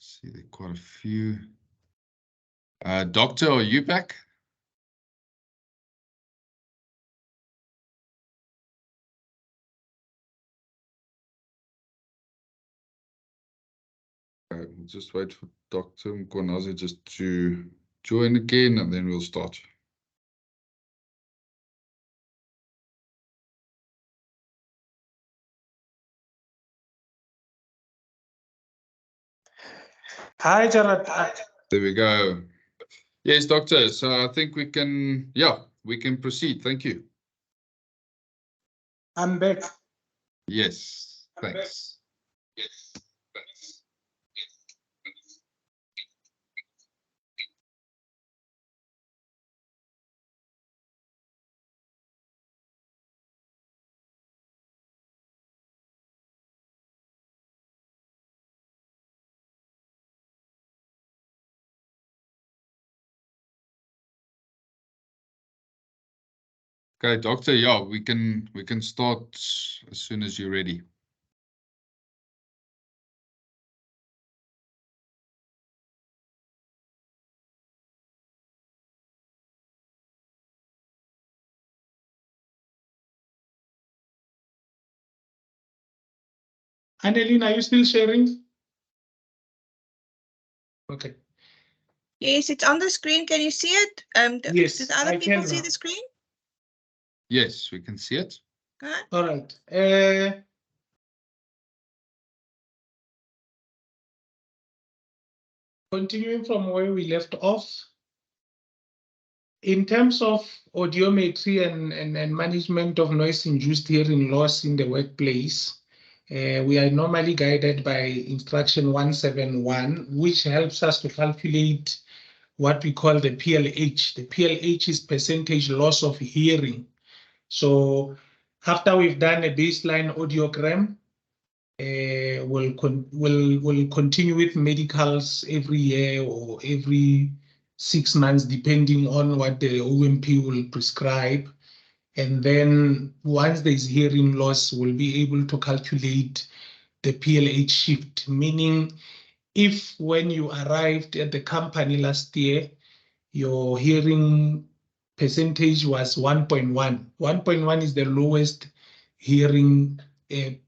See, there are quite a few. Doctor, are you back? We'll just wait for Dr. Mkwanazi just to join again, and then we'll start. Hi, Jared. There we go. Yes, doctor. So I think we can, we can proceed. Thank you. I'm back. Yes, thanks. Yes, thanks. Okay, doctor, we can start as soon as you're ready. Annelene, are you still sharing? Okay. Yes, it's on the screen. Can you see it? Yes, do the other I people can see now. the screen? Yes, we can see it. Huh? All right. Continuing from where we left off, in terms of audiometry and management of noise-induced hearing loss in the workplace, we are normally guided by instruction 171, which helps us to calculate what we call the PLH. The PLH is percentage loss of hearing. So after we've done a baseline audiogram, we'll continue with medicals every year or every 6 months, depending on what the OMP will prescribe. And then once there's hearing loss, we'll be able to calculate the PLH shift, meaning if when you arrived at the company last year, your hearing percentage was 1.1. 1.1 is the lowest hearing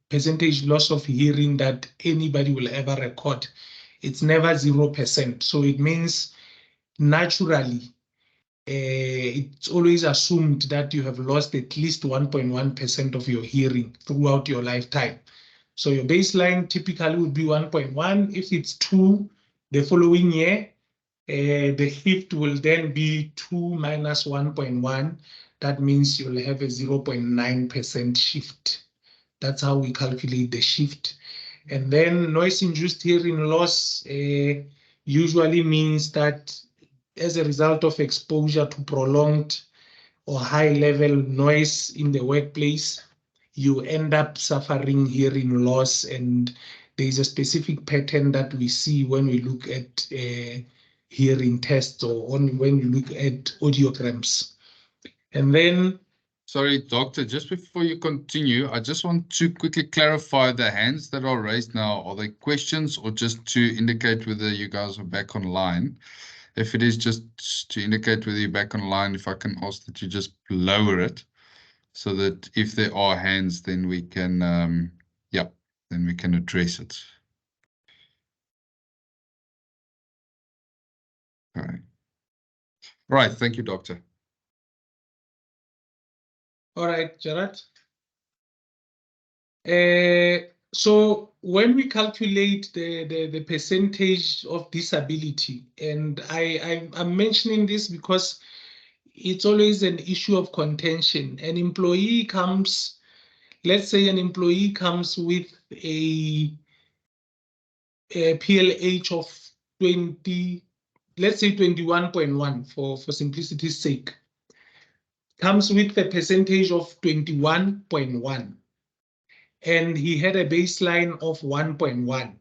percentage loss of hearing that anybody will ever record. It's never 0%. So it means naturally, it's always assumed that you have lost at least 1.1% of your hearing throughout your lifetime. So your baseline typically would be 1.1. If it's 2 the following year, the shift will then be 2 minus 1.1. That means you'll have a 0.9% shift. That's how we calculate the shift. And then noise-induced hearing loss usually means that as a result of exposure to prolonged or high-level noise in the workplace, you end up suffering hearing loss. And there's a specific pattern that we see when we look at hearing tests or when you look at audiograms. And then, sorry, doctor, just before you continue, I just want to quickly clarify the hands that are raised now. Are they questions or just to indicate whether you guys are back online? If it is just to indicate whether you're back online, if I can ask that you just lower it so that if there are hands, then we can, then we can address it. All right. All right. Thank you, doctor. all right, Jared. So when we calculate the percentage of disability, and I'm mentioning this because it's always an issue of contention. An employee comes, let's say an employee comes with a PLH of 20, let's say 21.1 for simplicity's sake, comes with a percentage of 21.1. And he had a baseline of 1.1.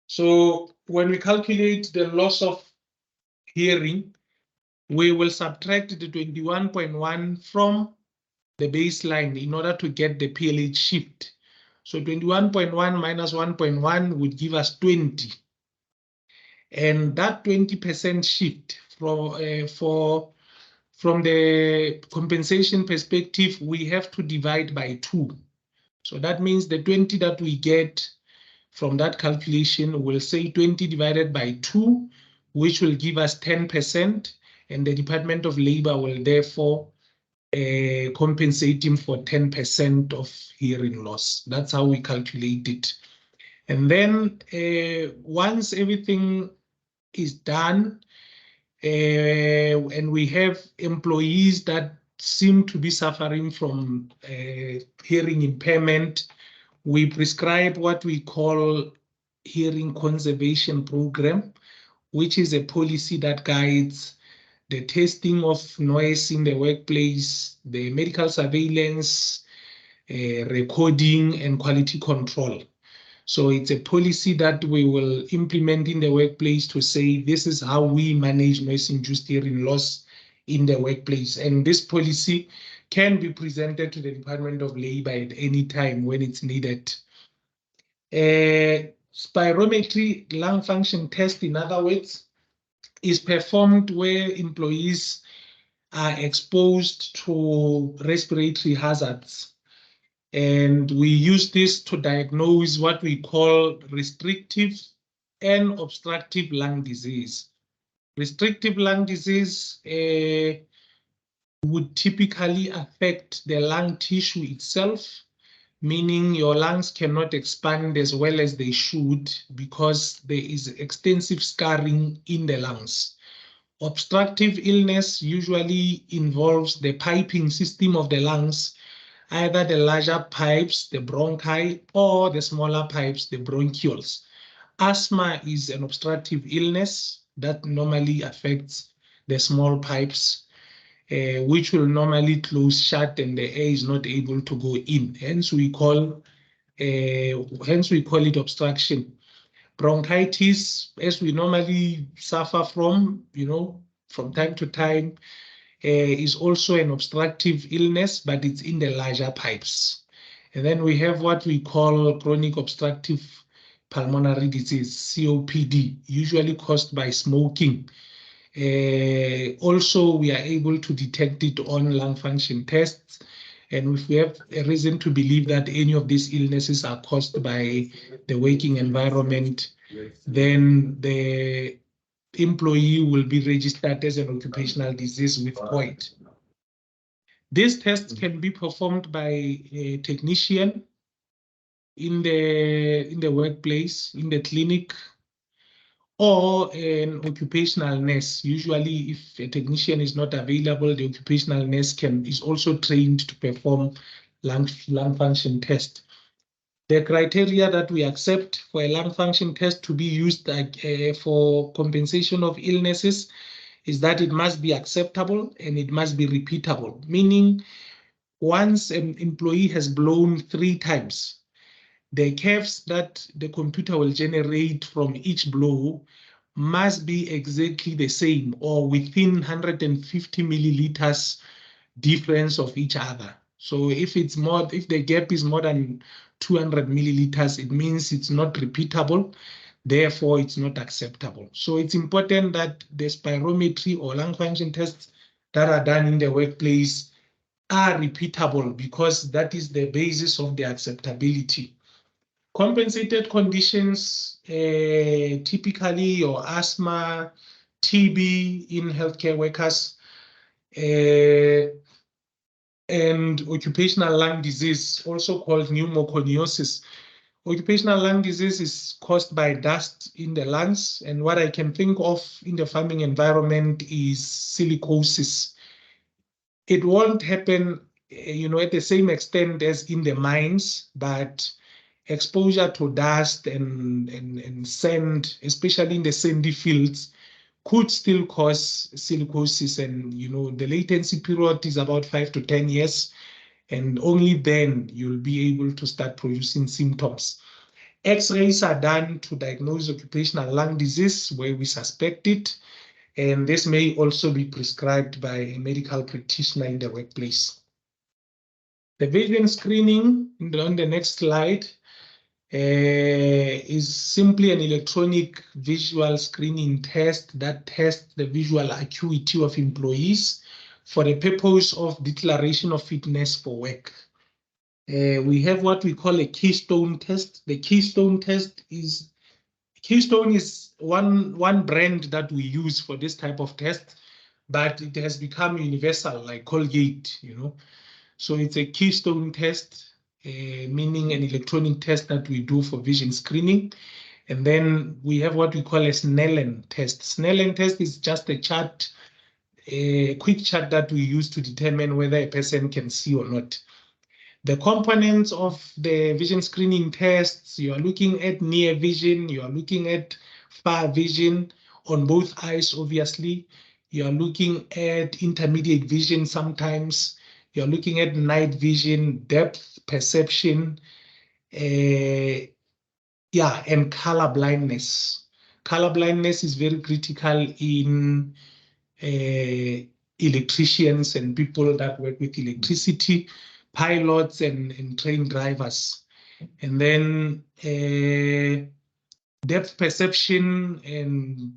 So when we calculate the loss of hearing, we will subtract the 21.1 from the baseline in order to get the PLH shift. So 21.1 minus 1.1 would give us 20. And that 20% shift from the compensation perspective, we have to divide by 2. So that means the 20 that we get from that calculation will say 20 divided by 2, which will give us 10%, and the Department of Labor will therefore compensate him for 10% of hearing loss. That's how we calculate it. And then once everything is done, and we have employees that seem to be suffering from hearing impairment, we prescribe what we call hearing conservation program, which is a policy that guides the testing of noise in the workplace, the medical surveillance, recording, and quality control. So it's a policy that we will implement in the workplace to say this is how we manage noise-induced hearing loss in the workplace. And this policy can be presented to the Department of Labor at any time when it's needed. Spirometry lung function test, in other words, is performed where employees are exposed to respiratory hazards. And we use this to diagnose what we call restrictive and obstructive lung disease. Restrictive lung disease would typically affect the lung tissue itself, meaning your lungs cannot expand as well as they should because there is extensive scarring in the lungs. Obstructive illness usually involves the piping system of the lungs, either the larger pipes, the bronchi, or the smaller pipes, the bronchioles. Asthma is an obstructive illness that normally affects the small pipes, which will normally close shut and the air is not able to go in. Hence we call it obstruction. Bronchitis, as we normally suffer from, from time to time, is also an obstructive illness, but it's in the larger pipes. And then we have what we call chronic obstructive pulmonary disease, COPD, usually caused by smoking. Also, we are able to detect it on lung function tests. And if we have a reason to believe that any of these illnesses are caused by the working environment, then the employee will be registered as an occupational disease with COID. These tests can be performed by a technician in the workplace, in the clinic, or an occupational nurse. Usually, if a technician is not available, the occupational nurse is also trained to perform lung function test. The criteria that we accept for a lung function test to be used for compensation of illnesses is that it must be acceptable and it must be repeatable, meaning once an employee has blown 3 times, the curves that the computer will generate from each blow must be exactly the same or within 150 milliliters difference of each other. So if the gap is more than 200 milliliters, it means it's not repeatable, therefore it's not acceptable. So it's important that the spirometry or lung function tests that are done in the workplace are repeatable because that is the basis of the acceptability. Compensated conditions, typically your asthma, TB in healthcare workers, and occupational lung disease, also called pneumoconiosis. Occupational lung disease is caused by dust in the lungs, and what I can think of in the farming environment is silicosis. It won't happen, at the same extent as in the mines, but exposure to dust and sand, especially in the sandy fields, could still cause silicosis, and the latency period is about 5 to 10 years, and only then you'll be able to start producing symptoms. X-rays are done to diagnose occupational lung disease where we suspect it, and this may also be prescribed by a medical practitioner in the workplace. The vision screening on the next slide is simply an electronic visual screening test that tests the visual acuity of employees for the purpose of declaration of fitness for work. We have what we call a keystone test. The keystone test is one brand that we use for this type of test, but it has become universal, like Colgate, you know. So it's a keystone test, meaning an electronic test that we do for vision screening. And then we have what we call a Snellen test. Snellen test is just a chart, a quick chart that we use to determine whether a person can see or not. The components of the vision screening tests, you are looking at near vision, you are looking at far vision on both eyes, obviously. You are looking at intermediate vision sometimes. You're looking at night vision, depth perception, and color blindness. Color blindness is very critical in electricians and people that work with electricity, pilots and train drivers. And then depth perception and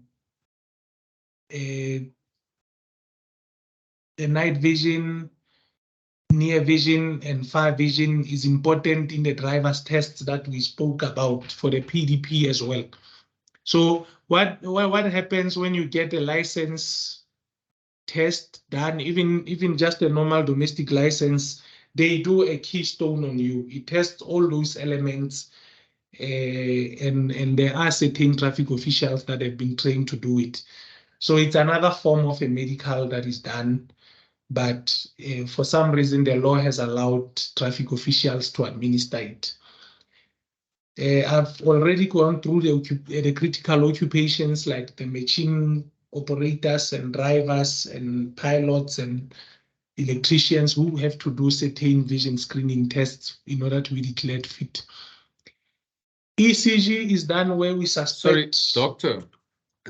the night vision, near vision and far vision is important in the driver's tests that we spoke about for the PDP as well. So what happens when you get a license test done, even just a normal domestic license, they do a keystone on you. It tests all those elements, and there are certain traffic officials that have been trained to do it. So it's another form of a medical that is done, but for some reason the law has allowed traffic officials to administer it. I've already gone through the critical occupations like the machine operators and drivers and pilots and electricians who have to do certain vision screening tests in order to be declared fit. ECG is done where we suspect. Sorry, doctor.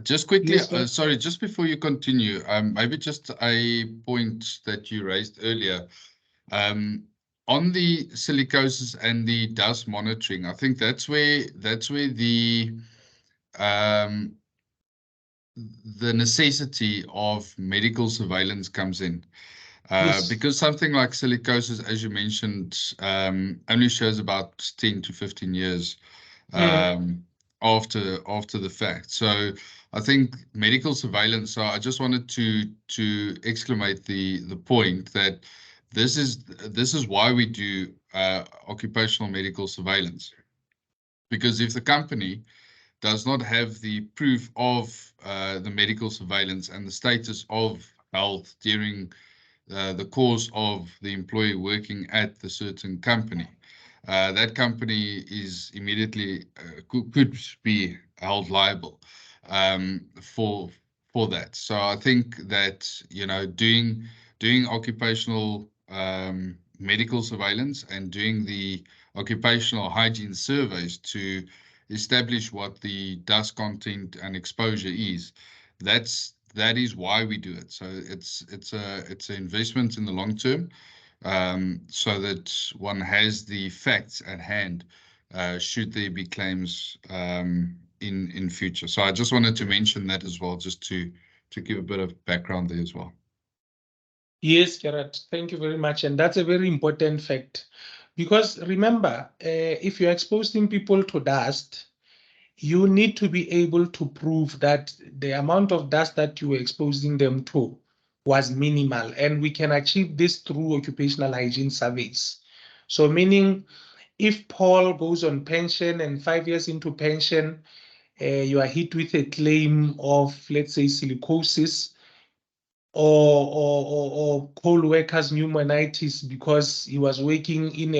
Just quickly, Yes, sorry, just before you continue, maybe just a point that you raised earlier. On the silicosis and the dust monitoring, I think that's where the necessity of medical surveillance comes in. Yes. Because something like silicosis, as you mentioned, only shows about 10 to 15 years after the fact. So I think medical surveillance. So I just wanted to exclamate the point that this is why we do occupational medical surveillance, because if the company does not have the proof of the medical surveillance and the status of health during the course of the employee working at the certain company, that company is immediately could be held liable for that. So I think that, you know, doing occupational medical surveillance and doing the occupational hygiene surveys to establish what the dust content and exposure is, that is why we do it. So it's an investment in the long term, so that one has the facts at hand should there be claims in future. So I just wanted to mention that as well, just to give a bit of background there as well. Yes, Gerard, thank you very much. And that's a very important fact, because remember, if you're exposing people to dust, you need to be able to prove that the amount of dust that you were exposing them to was minimal. And we can achieve this through occupational hygiene surveys. So meaning if Paul goes on pension and 5 years into pension, you are hit with a claim of, let's say, silicosis, or coal workers pneumonitis because he was working in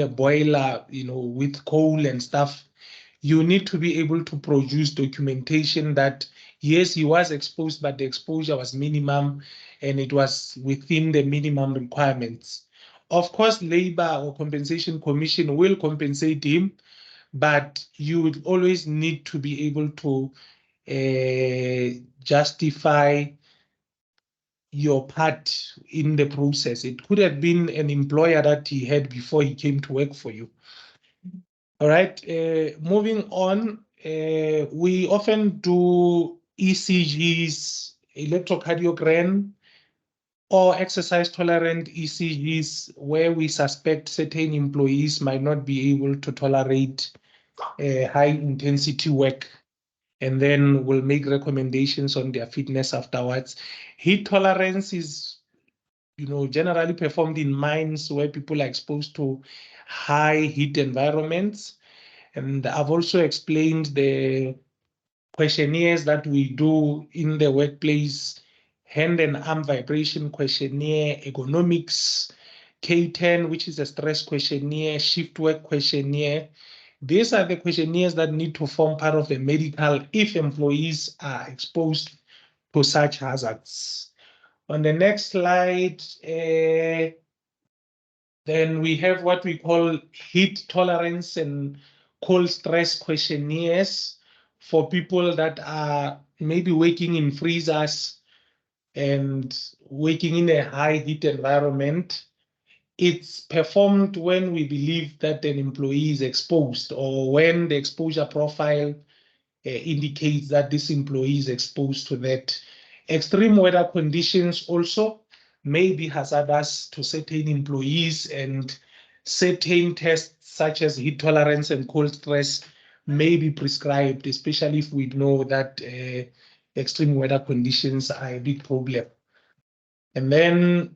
a boiler, you know, with coal and stuff, you need to be able to produce documentation that yes, he was exposed, but the exposure was minimum and it was within the minimum requirements. Of course, Labor or Compensation Commission will compensate him, but you would always need to be able to justify your part in the process. It could have been an employer that he had before he came to work for you. All right, moving on, we often do ECGs, electrocardiogram, or exercise tolerant ECGs where we suspect certain employees might not be able to tolerate high intensity work, and then we'll make recommendations on their fitness afterwards. Heat tolerance is, generally performed in mines where people are exposed to high heat environments. And I've also explained the questionnaires that we do in the workplace: hand and arm vibration questionnaire, ergonomics, K10, which is a stress questionnaire, shift work questionnaire. These are the questionnaires that need to form part of the medical if employees are exposed to such hazards. On the next slide, then we have what we call heat tolerance and cold stress questionnaires for people that are maybe working in freezers and working in a high heat environment. It's performed when we believe that an employee is exposed, or when the exposure profile indicates that this employee is exposed to that. Extreme weather conditions also may be hazardous to certain employees, and certain tests such as heat tolerance and cold stress may be prescribed, especially if we know that extreme weather conditions are a big problem. And then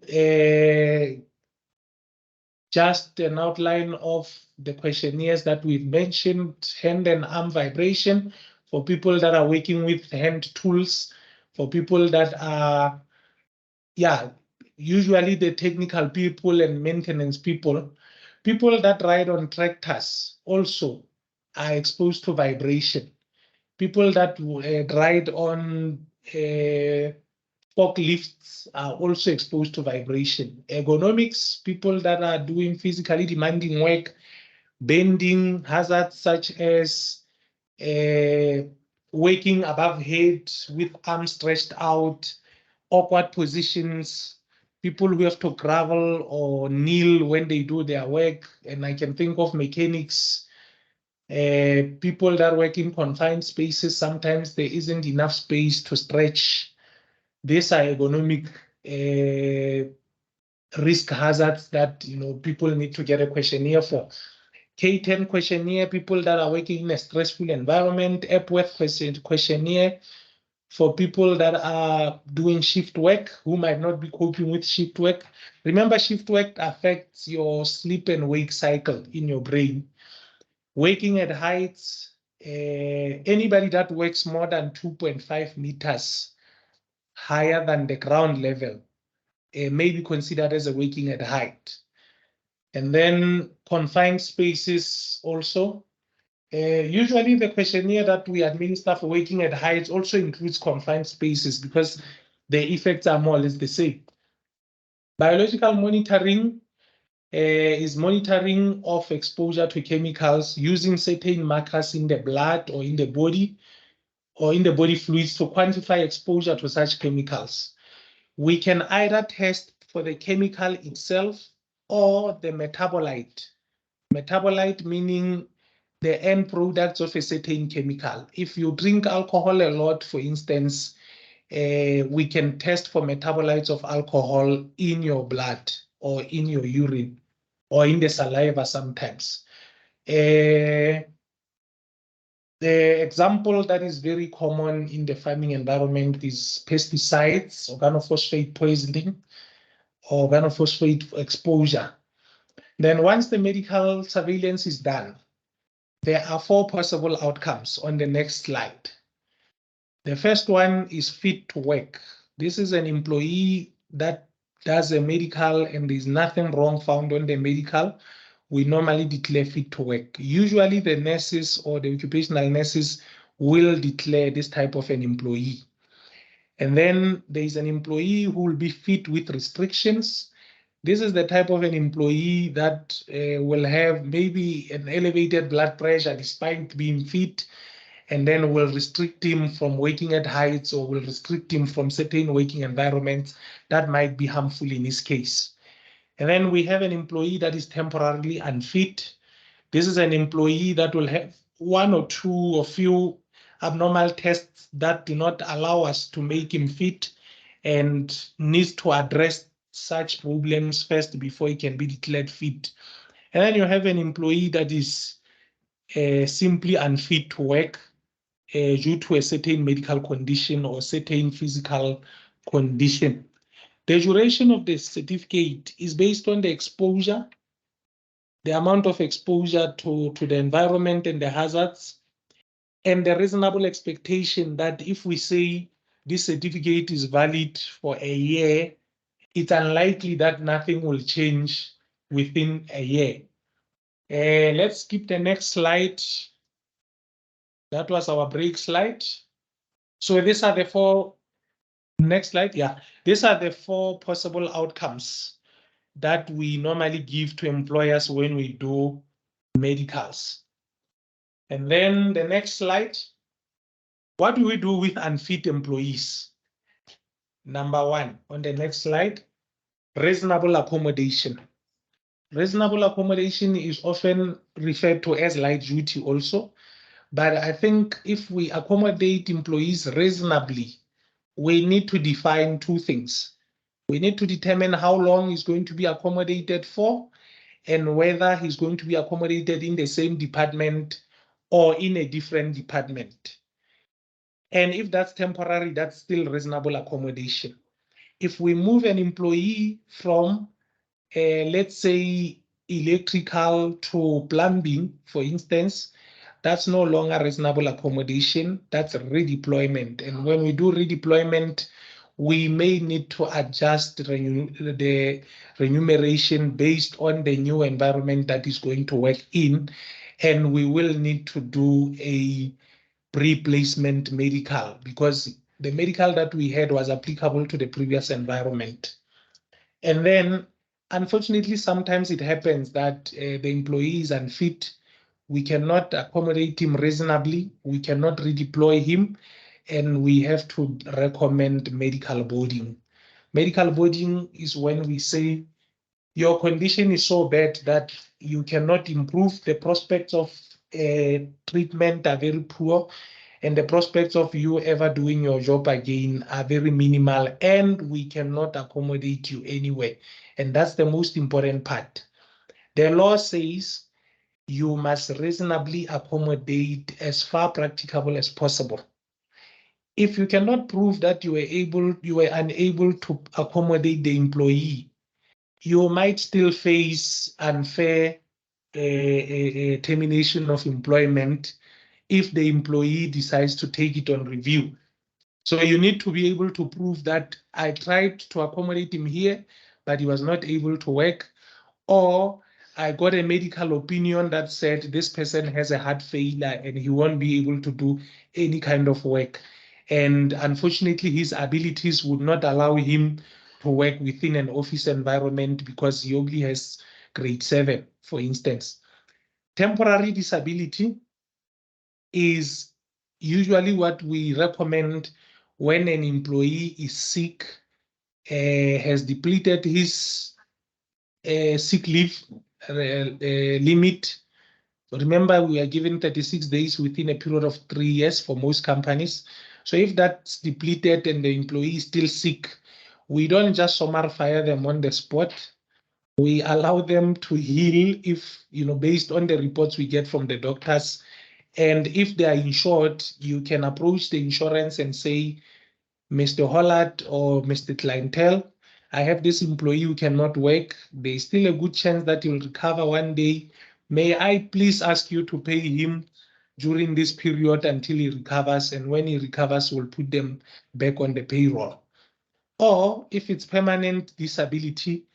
just an outline of the questionnaires that we've mentioned: hand and arm vibration for people that are working with hand tools, for people that are, usually the technical people and maintenance people. People that ride on tractors also are exposed to vibration. People that ride on forklifts are also exposed to vibration. Ergonomics, people that are doing physically demanding work, bending hazards such as working above head with arms stretched out, awkward positions, people who have to gravel or kneel when they do their work. And I can think of mechanics, people that work in confined spaces. Sometimes there isn't enough space to stretch. These are ergonomic risk hazards that people need to get a questionnaire for. K10 questionnaire, people that are working in a stressful environment. Epworth questionnaire for people that are doing shift work who might not be coping with shift work. Remember, shift work affects your sleep and wake cycle in your brain. Working at heights, anybody that works more than 2.5 meters higher than the ground level may be considered as a working at height. And then confined spaces also. Usually the questionnaire that we administer for working at heights also includes confined spaces because the effects are more or less the same. Biological monitoring is monitoring of exposure to chemicals using certain markers in the blood or in the body fluids to quantify exposure to such chemicals. We can either test for the chemical itself or the metabolite. Metabolite meaning the end products of a certain chemical. If you drink alcohol a lot, for instance, we can test for metabolites of alcohol in your blood or in your urine or in the saliva sometimes. The example that is very common in the farming environment is pesticides, organophosphate poisoning, or organophosphate exposure. Then once the medical surveillance is done, there are 4 possible outcomes on the next slide. The first one is fit to work. This is an employee that does a medical and there's nothing wrong found on the medical. We normally declare fit to work. Usually the nurses or the occupational nurses will declare this type of an employee. And then there is an employee who will be fit with restrictions. This is the type of an employee that will have maybe an elevated blood pressure despite being fit, and then will restrict him from working at heights or will restrict him from certain working environments that might be harmful in his case. And then we have an employee that is temporarily unfit. This is an employee that will have one or two or few abnormal tests that do not allow us to make him fit and needs to address such problems first before he can be declared fit. And then you have an employee that is simply unfit to work due to a certain medical condition or certain physical condition. The duration of the certificate is based on the exposure, the amount of exposure to the environment and the hazards, and the reasonable expectation that if we say this certificate is valid for a year, it's unlikely that nothing will change within a year. Let's skip the next slide. That was our break slide. So these are the four, next slide, yeah. These are the four possible outcomes that we normally give to employers when we do medicals. And then the next slide, what do we do with unfit employees? Number one, on the next slide, reasonable accommodation. Reasonable accommodation is often referred to as light duty also, but I think if we accommodate employees reasonably, we need to define two things. We need to determine how long he's going to be accommodated for and whether he's going to be accommodated in the same department or in a different department. And if that's temporary, that's still reasonable accommodation. If we move an employee from, let's say, electrical to plumbing, for instance, that's no longer reasonable accommodation, that's redeployment. And when we do redeployment, we may need to adjust the remuneration based on the new environment that is going to work in, and we will need to do a pre-placement medical because the medical that we had was applicable to the previous environment. And then, unfortunately, sometimes it happens that the employee is unfit. We cannot accommodate him reasonably. We cannot redeploy him, and we have to recommend medical boarding. Medical boarding is when we say your condition is so bad that you cannot improve. The prospects of treatment are very poor, and the prospects of you ever doing your job again are very minimal, and we cannot accommodate you anywhere. And that's the most important part. The law says you must reasonably accommodate as far practicable as possible. If you cannot prove that you were unable to accommodate the employee, you might still face unfair termination of employment if the employee decides to take it on review. So you need to be able to prove that I tried to accommodate him here, but he was not able to work, or I got a medical opinion that said this person has a heart failure and he won't be able to do any kind of work. And unfortunately, his abilities would not allow him to work within an office environment because he only has grade 7, for instance. Temporary disability is usually what we recommend when an employee is sick, has depleted his sick leave limit. Remember, we are given 36 days within a period of 3 years for most companies. So if that's depleted and the employee is still sick, we don't just summary fire them on the spot. We allow them to heal if, based on the reports we get from the doctors. And if they are insured, you can approach the insurance and say, Mr. Hollard or Mr. Clientele, I have this employee who cannot work. There's still a good chance that he'll recover one day. May I please ask you to pay him during this period until he recovers, and when he recovers, we'll put them back on the payroll. Or if it's permanent disability,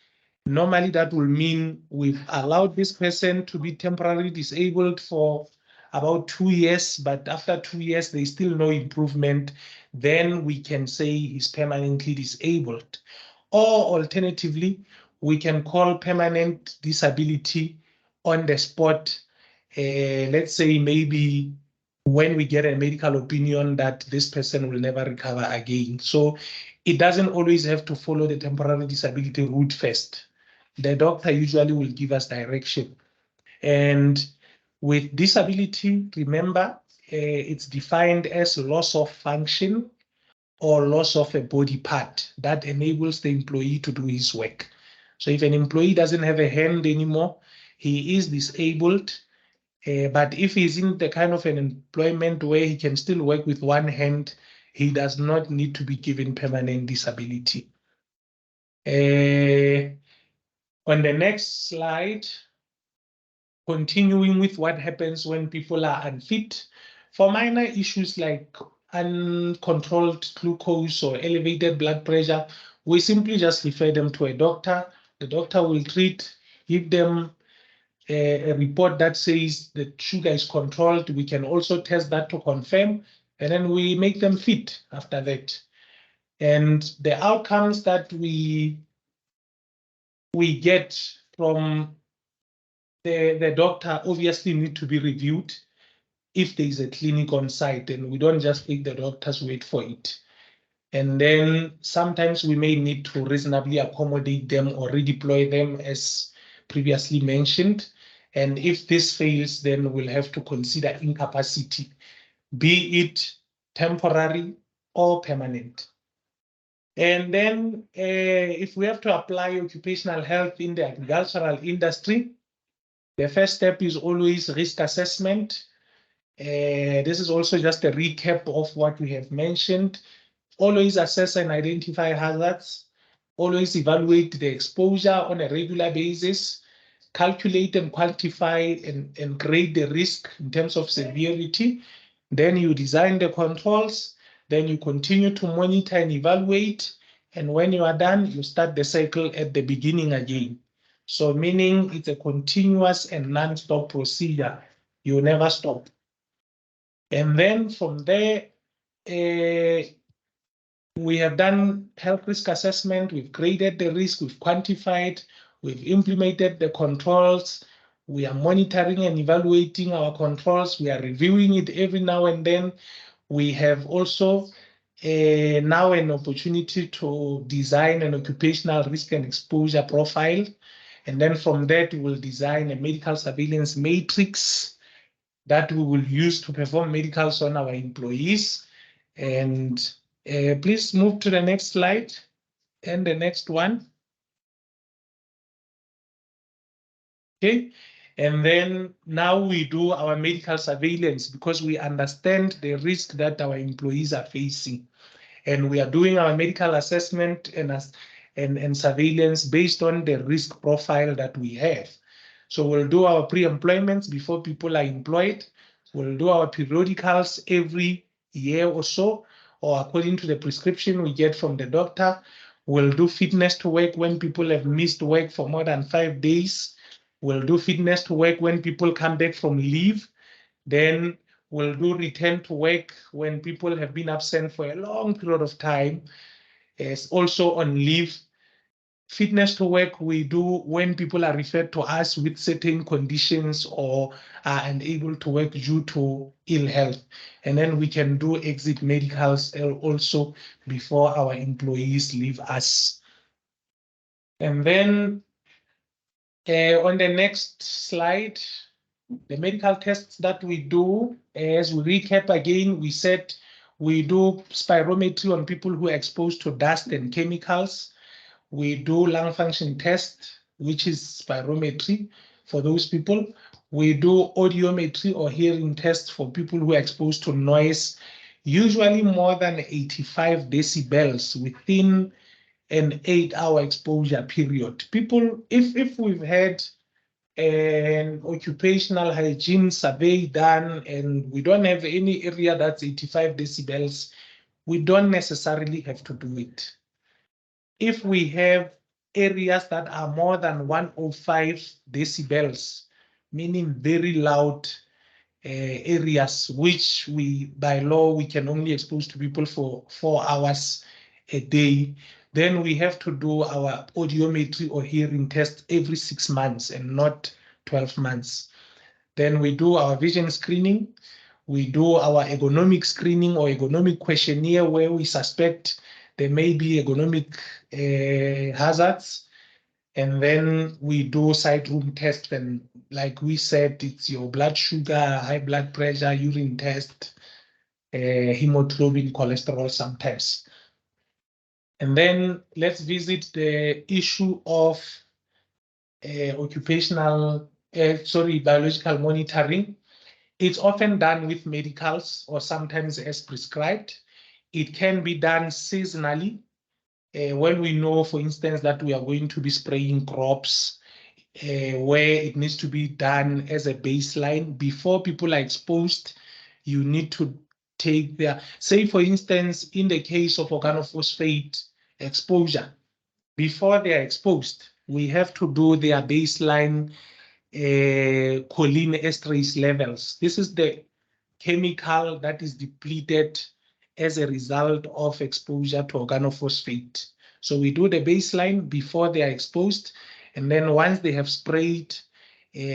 normally that will mean we've allowed this person to be temporarily disabled for about 2 years, but after 2 years, there's still no improvement. Then we can say he's permanently disabled. Or alternatively, we can call permanent disability on the spot. Let's say maybe when we get a medical opinion that this person will never recover again. So it doesn't always have to follow the temporary disability route first. The doctor usually will give us direction. And With disability, remember, it's defined as loss of function or loss of a body part that enables the employee to do his work. So if an employee doesn't have a hand anymore, he is disabled. But if he's in the kind of an employment where he can still work with one hand, he does not need to be given permanent disability. On the next slide, continuing with what happens when people are unfit. For minor issues like uncontrolled glucose or elevated blood pressure, we simply just refer them to a doctor. The doctor will treat, give them a report that says the sugar is controlled. We can also test that to confirm, and then we make them fit after that. And the outcomes that we get from the doctor obviously need to be reviewed if there is a clinic on site, and we don't just take the doctor's word for it. And then sometimes we may need to reasonably accommodate them or redeploy them as previously mentioned. And if this fails, then we'll have to consider incapacity, be it temporary or permanent. And then if we have to apply occupational health in the agricultural industry, the first step is always risk assessment. This is also just a recap of what we have mentioned. Always assess and identify hazards. Always evaluate the exposure on a regular basis. Calculate and quantify and grade the risk in terms of severity. Then you design the controls. Then you continue to monitor and evaluate. And when you are done, you start the cycle at the beginning again. So meaning it's a continuous and non-stop procedure. You never stop. And then from there, we have done health risk assessment. We've graded the risk. We've quantified. We've implemented the controls. We are monitoring and evaluating our controls. We are reviewing it every now and then. We have also now an opportunity to design an occupational risk and exposure profile. And then from that, we will design a medical surveillance matrix that we will use to perform medicals on our employees. And please move to the next slide and the next one. Okay, and then now we do our medical surveillance because we understand the risk that our employees are facing. And we are doing our medical assessment and surveillance based on the risk profile that we have. So we'll do our pre-employments before people are employed. We'll do our periodicals every year or so, or according to the prescription we get from the doctor. We'll do fitness to work when people have missed work for more than 5 days. We'll do fitness to work when people come back from leave. Then we'll do return to work when people have been absent for a long period of time. It's also on leave. Fitness to work we do when people are referred to us with certain conditions or are unable to work due to ill health. And then we can do exit medicals also before our employees leave us. And then on the next slide, the medical tests that we do, as we recap again, we said we do spirometry on people who are exposed to dust and chemicals. We do lung function test, which is spirometry for those people. We do audiometry or hearing test for people who are exposed to noise, usually more than 85 decibels within an 8-hour exposure period. People, if we've had an occupational hygiene survey done and we don't have any area that's 85 decibels, we don't necessarily have to do it. If we have areas that are more than 105 decibels, meaning very loud areas, which we, by law, we can only expose to people for 4 hours a day, then we have to do our audiometry or hearing test every 6 months and not 12 months. Then we do our vision screening. We do our ergonomic screening or ergonomic questionnaire where we suspect there may be ergonomic hazards. And then we do side room tests, and like we said, it's your blood sugar, high blood pressure, urine test, hemoglobin, cholesterol sometimes. And then let's visit the issue of biological monitoring. It's often done with medicals or sometimes as prescribed. It can be done seasonally when we know, for instance, that we are going to be spraying crops where it needs to be done as a baseline. Before people are exposed, you need to take their, say for instance, in the case of organophosphate exposure, before they are exposed, we have to do their baseline choline esterase levels. This is the chemical that is depleted as a result of exposure to organophosphate. So we do the baseline before they are exposed, and then once they have sprayed,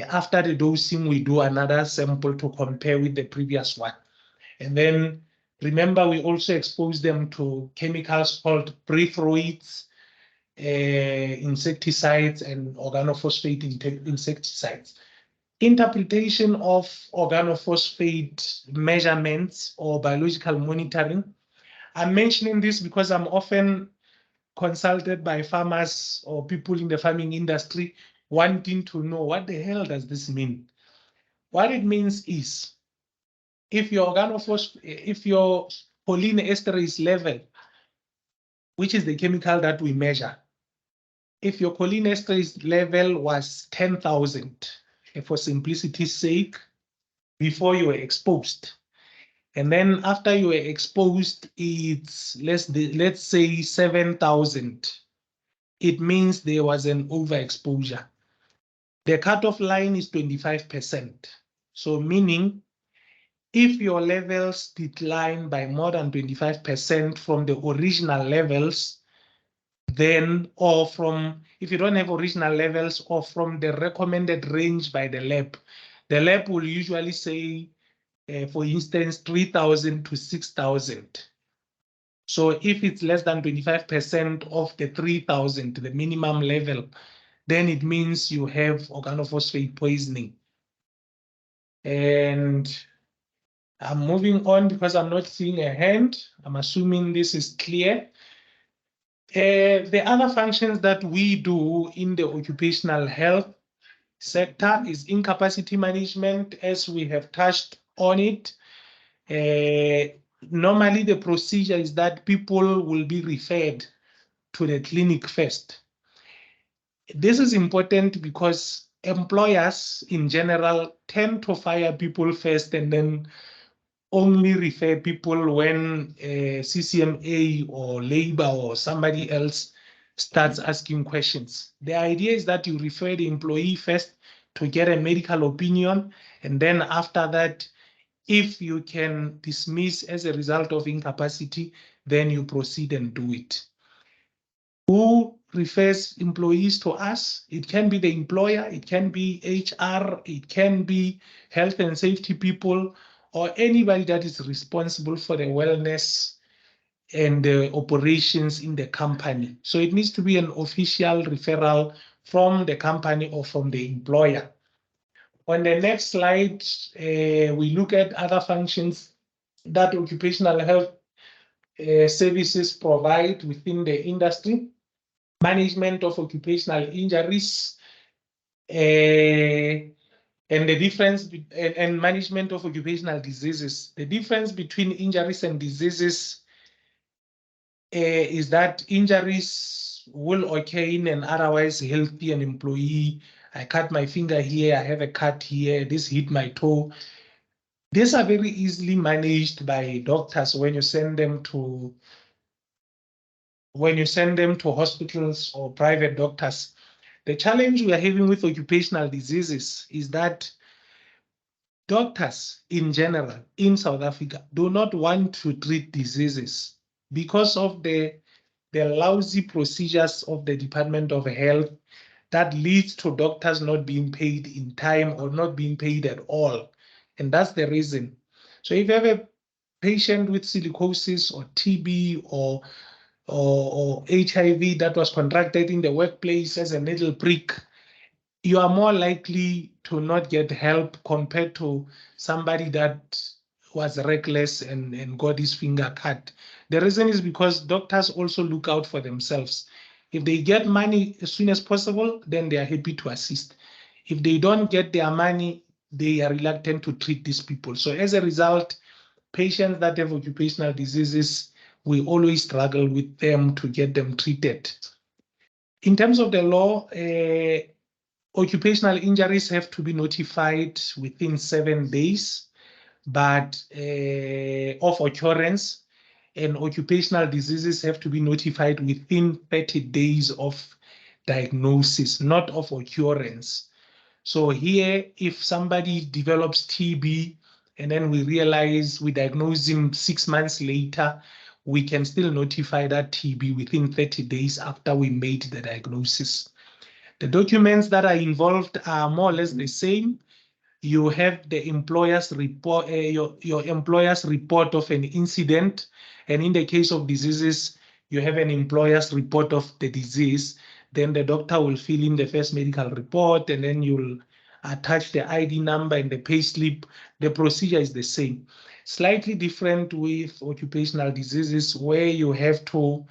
after the dosing, we do another sample to compare with the previous one. And then remember, we also expose them to chemicals called pyrethroids, insecticides, and organophosphate insecticides. Interpretation of organophosphate measurements or biological monitoring. I'm mentioning this because I'm often consulted by farmers or people in the farming industry wanting to know, what the hell does this mean? What it means is, if your choline esterase level, which is the chemical that we measure, if your choline esterase level was 10,000, for simplicity's sake, before you were exposed, and then after you were exposed, it's let's say 7,000, it means there was an overexposure. The cutoff line is 25%. So meaning, if your levels decline by more than 25% from the original levels, then, or from, if you don't have original levels, or from the recommended range by the lab will usually say, for instance, 3,000 to 6,000. So if it's less than 25% of the 3,000, the minimum level, then it means you have organophosphate poisoning. And I'm moving on because I'm not seeing a hand. I'm assuming this is clear. The other functions that we do in the occupational health sector is incapacity management, as we have touched on it. Normally, the procedure is that people will be referred to the clinic first. This is important because employers in general tend to fire people first and then only refer people when CCMA or labor or somebody else starts asking questions. The idea is that you refer the employee first to get a medical opinion, and then after that, if you can dismiss as a result of incapacity, then you proceed and do it. Who refers employees to us? It can be the employer, it can be HR, it can be health and safety people, or anybody that is responsible for the wellness and the operations in the company. So it needs to be an official referral from the company or from the employer. On the next slide, we look at other functions that occupational health services provide within the industry. Management of occupational injuries, and the difference, and management of occupational diseases. The difference between injuries and diseases is that injuries will occur in an otherwise healthy an employee. I cut my finger here, I have a cut here, this hit my toe. These are very easily managed by doctors when you send them to hospitals or private doctors. The challenge we are having with occupational diseases is that doctors in general in South Africa do not want to treat diseases because of the lousy procedures of the Department of Health that leads to doctors not being paid in time or not being paid at all. And that's the reason. So if you have a patient with silicosis or TB or or HIV that was contracted in the workplace as a needle prick, you are more likely to not get help compared to somebody that was reckless and got his finger cut. The reason is because doctors also look out for themselves. If they get money as soon as possible, then they are happy to assist. If they don't get their money, they are reluctant to treat these people. So as a result, patients that have occupational diseases, we always struggle with them to get them treated. In terms of the law, occupational injuries have to be notified within 7 days, but of occurrence, and occupational diseases have to be notified within 30 days of diagnosis, not of occurrence. So here, if somebody develops TB and then we realize we diagnose him 6 months later, we can still notify that TB within 30 days after we made the diagnosis. The documents that are involved are more or less the same. You have the employer's report, your employer's report of an incident. And in the case of diseases, you have an employer's report of the disease. Then the doctor will fill in the first medical report, and then you'll attach the ID number and the pay slip. The procedure is the same. Slightly different with occupational diseases, where you have to,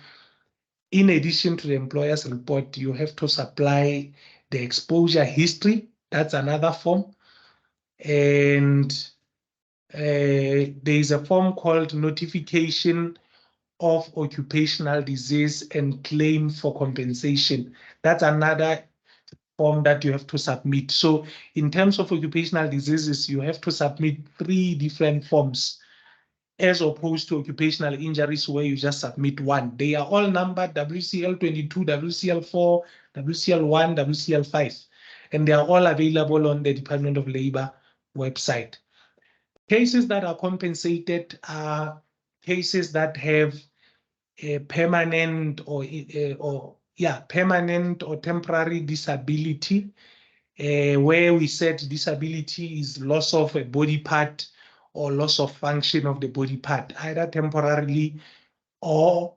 in addition to the employer's report, you have to supply the exposure history. That's another form. And there is a form called notification of occupational disease and claim for compensation. That's another form that you have to submit. So in terms of occupational diseases, you have to submit 3 different forms, as opposed to occupational injuries where you just submit one. They are all numbered WCL 22, WCL 4, WCL 1, WCL 5, and they are all available on the Department of Labor website. Cases that are compensated are cases that have a permanent or temporary disability, where we said disability is loss of a body part or loss of function of the body part, either temporarily or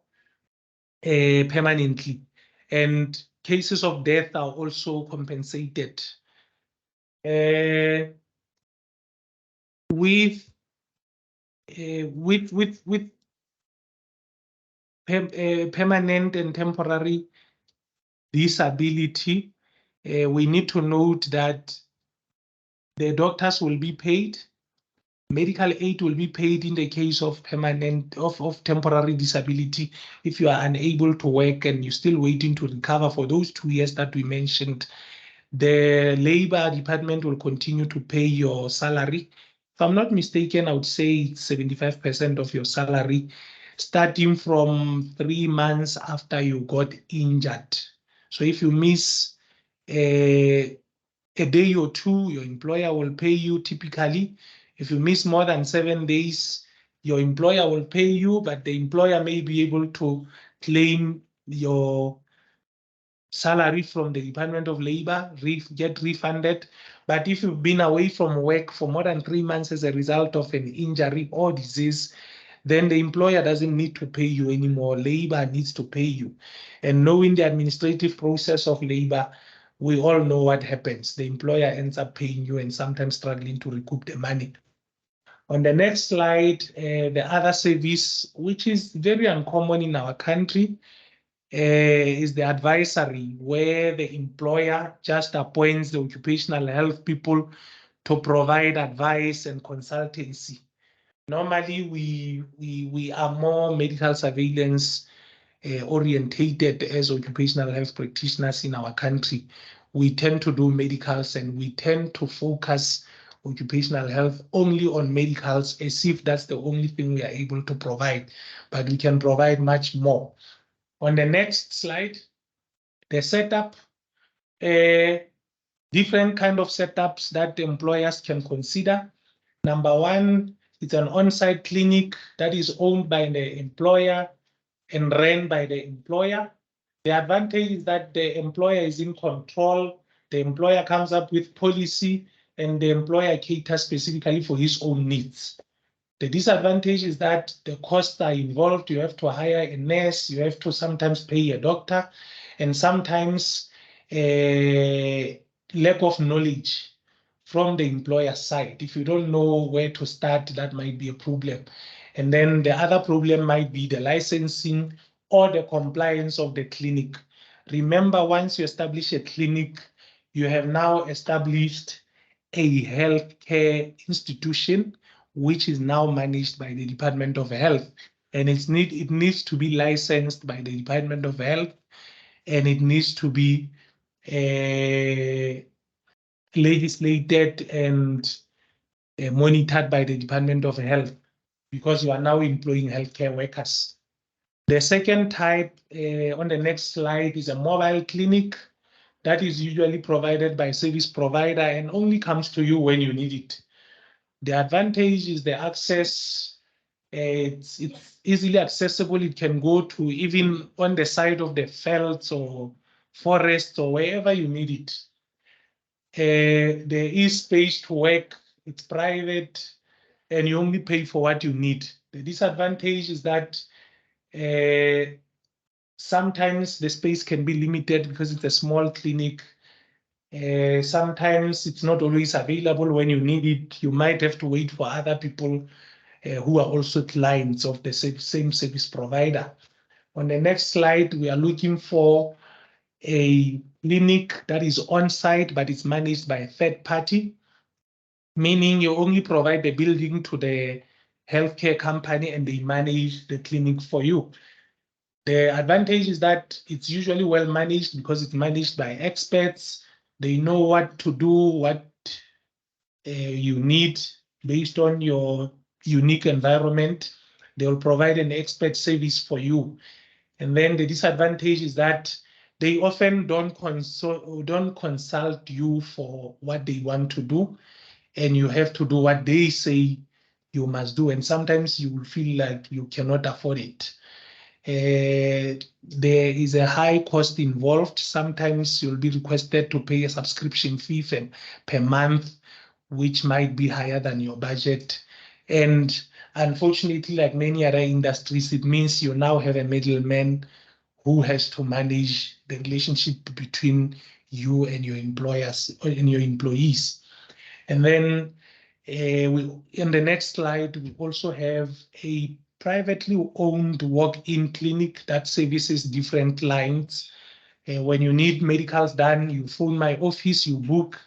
permanently. And cases of death are also compensated. With permanent and temporary disability, we need to note that the doctors will be paid. Medical aid will be paid in the case of temporary disability. If you are unable to work and you're still waiting to recover for those 2 years that we mentioned, the Labor Department will continue to pay your salary. If I'm not mistaken, I would say 75% of your salary, starting from 3 months after you got injured. So if you miss a day or 2, your employer will pay you typically. If you miss more than 7 days, your employer will pay you, but the employer may be able to claim your salary from the Department of Labor, get refunded. But if you've been away from work for more than 3 months as a result of an injury or disease, then the employer doesn't need to pay you anymore. Labor needs to pay you. And knowing the administrative process of labor, we all know what happens. The employer ends up paying you and sometimes struggling to recoup the money. On the next slide, the other service, which is very uncommon in our country, is the advisory, where the employer just appoints the occupational health people to provide advice and consultancy. Normally, we are more medical surveillance orientated as occupational health practitioners in our country. We tend to do medicals and we tend to focus occupational health only on medicals, as if that's the only thing we are able to provide, but we can provide much more. On the next slide, the setup, different kind of setups that employers can consider. Number 1, it's an on-site clinic that is owned by the employer and ran by the employer. The advantage is that the employer is in control. The employer comes up with policy and the employer caters specifically for his own needs. The disadvantage is that the costs are involved. You have to hire a nurse, you have to sometimes pay a doctor, and sometimes lack of knowledge from the employer side. If you don't know where to start, that might be a problem. And then the other problem might be the licensing or the compliance of the clinic. Remember, once you establish a clinic, you have now established a healthcare institution, which is now managed by the Department of Health. And it needs to be licensed by the Department of Health, and it needs to be legislated and monitored by the Department of Health, because you are now employing healthcare workers. The second type on the next slide is a mobile clinic that is usually provided by a service provider and only comes to you when you need it. The advantage is the access. It's easily accessible. It can go to even on the side of the fields or forests or wherever you need it. There is space to work. It's private, and you only pay for what you need. The disadvantage is that sometimes the space can be limited because it's a small clinic. Sometimes it's not always available when you need it. You might have to wait for other people who are also clients of the same service provider. On the next slide, we are looking for a clinic that is on-site, but it's managed by a third party, meaning you only provide the building to the healthcare company and they manage the clinic for you. The advantage is that it's usually well managed because it's managed by experts. They know what to do, what you need based on your unique environment. They will provide an expert service for you. And then the disadvantage is that they often don't consult you for what they want to do, and you have to do what they say you must do. And sometimes you will feel like you cannot afford it. There is a high cost involved. Sometimes you'll be requested to pay a subscription fee per month, which might be higher than your budget. And unfortunately, like many other industries, it means you now have a middleman who has to manage the relationship between you and your employers and your employees. And then in the next slide, we also have a privately owned walk-in clinic that services different clients. When you need medicals done, you phone my office, you book,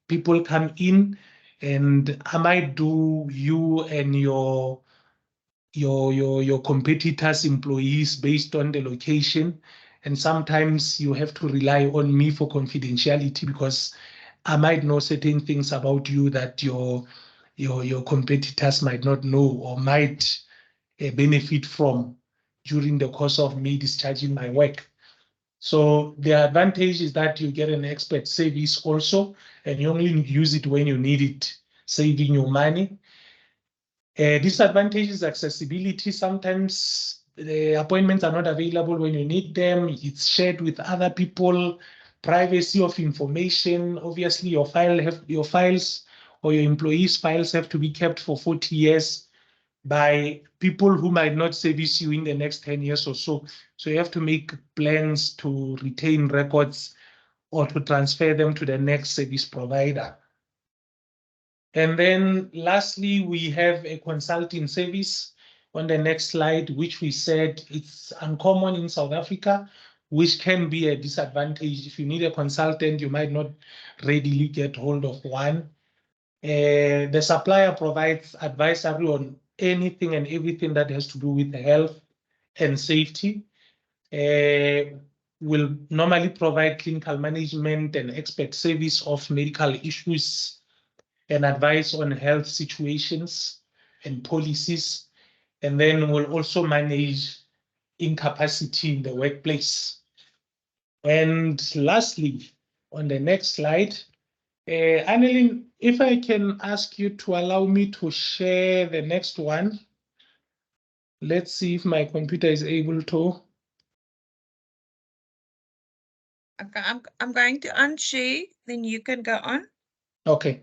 people come in, and I might do you and your competitors' employees based on the location. And sometimes you have to rely on me for confidentiality because I might know certain things about you that your competitors might not know or might benefit from during the course of me discharging my work. So the advantage is that you get an expert service also, and you only use it when you need it, saving you money. Disadvantage is accessibility. Sometimes the appointments are not available when you need them. It's shared with other people. Privacy of information. Obviously, your files or your employees' files have to be kept for 40 years by people who might not service you in the next 10 years or so. So you have to make plans to retain records or to transfer them to the next service provider. And then lastly, we have a consulting service on the next slide, which we said it's uncommon in South Africa, which can be a disadvantage. If you need a consultant, you might not readily get hold of one. The supplier provides advisory on anything and everything that has to do with health and safety. Will normally provide clinical management and expert service of medical issues and advice on health situations and policies, and then we'll also manage incapacity in the workplace. And lastly, on the next slide, Annelien, if I can ask you to allow me to share the next one. Let's see if my computer is able to. Okay, I'm going to unshare, then you can go on. Okay.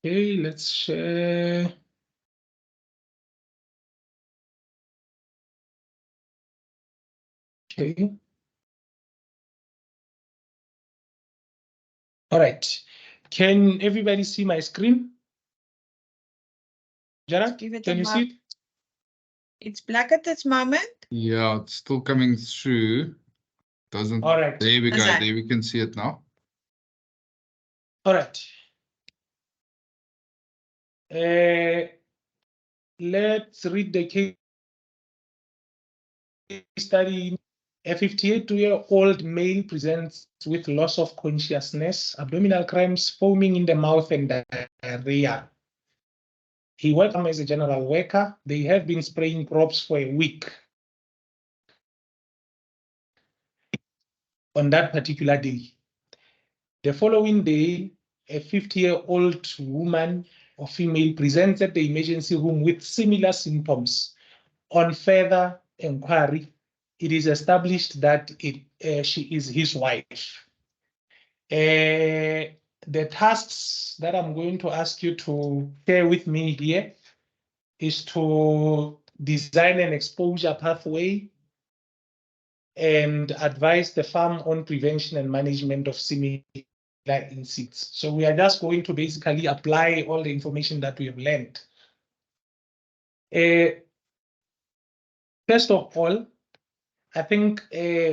Okay, let's share. Okay. All right. Can everybody see my screen? Jara, Give it can a you see it? It's black at this moment. Yeah, it's still coming through. Doesn't. All right. There we go. Okay. There we can see it now. All right. Let's read the case study. A 58-year-old male presents with loss of consciousness, abdominal cramps, foaming in the mouth, and diarrhea. He worked as a general worker. They have been spraying crops for a week. On that particular day. The following day, a 50-year-old woman or female presents at the emergency room with similar symptoms. On further inquiry, it is established that she is his wife. The tasks that I'm going to ask you to share with me here is to design an exposure pathway and advise the farm on prevention and management of similar insects. So we are just going to basically apply all the information that we have learned. First of all, I think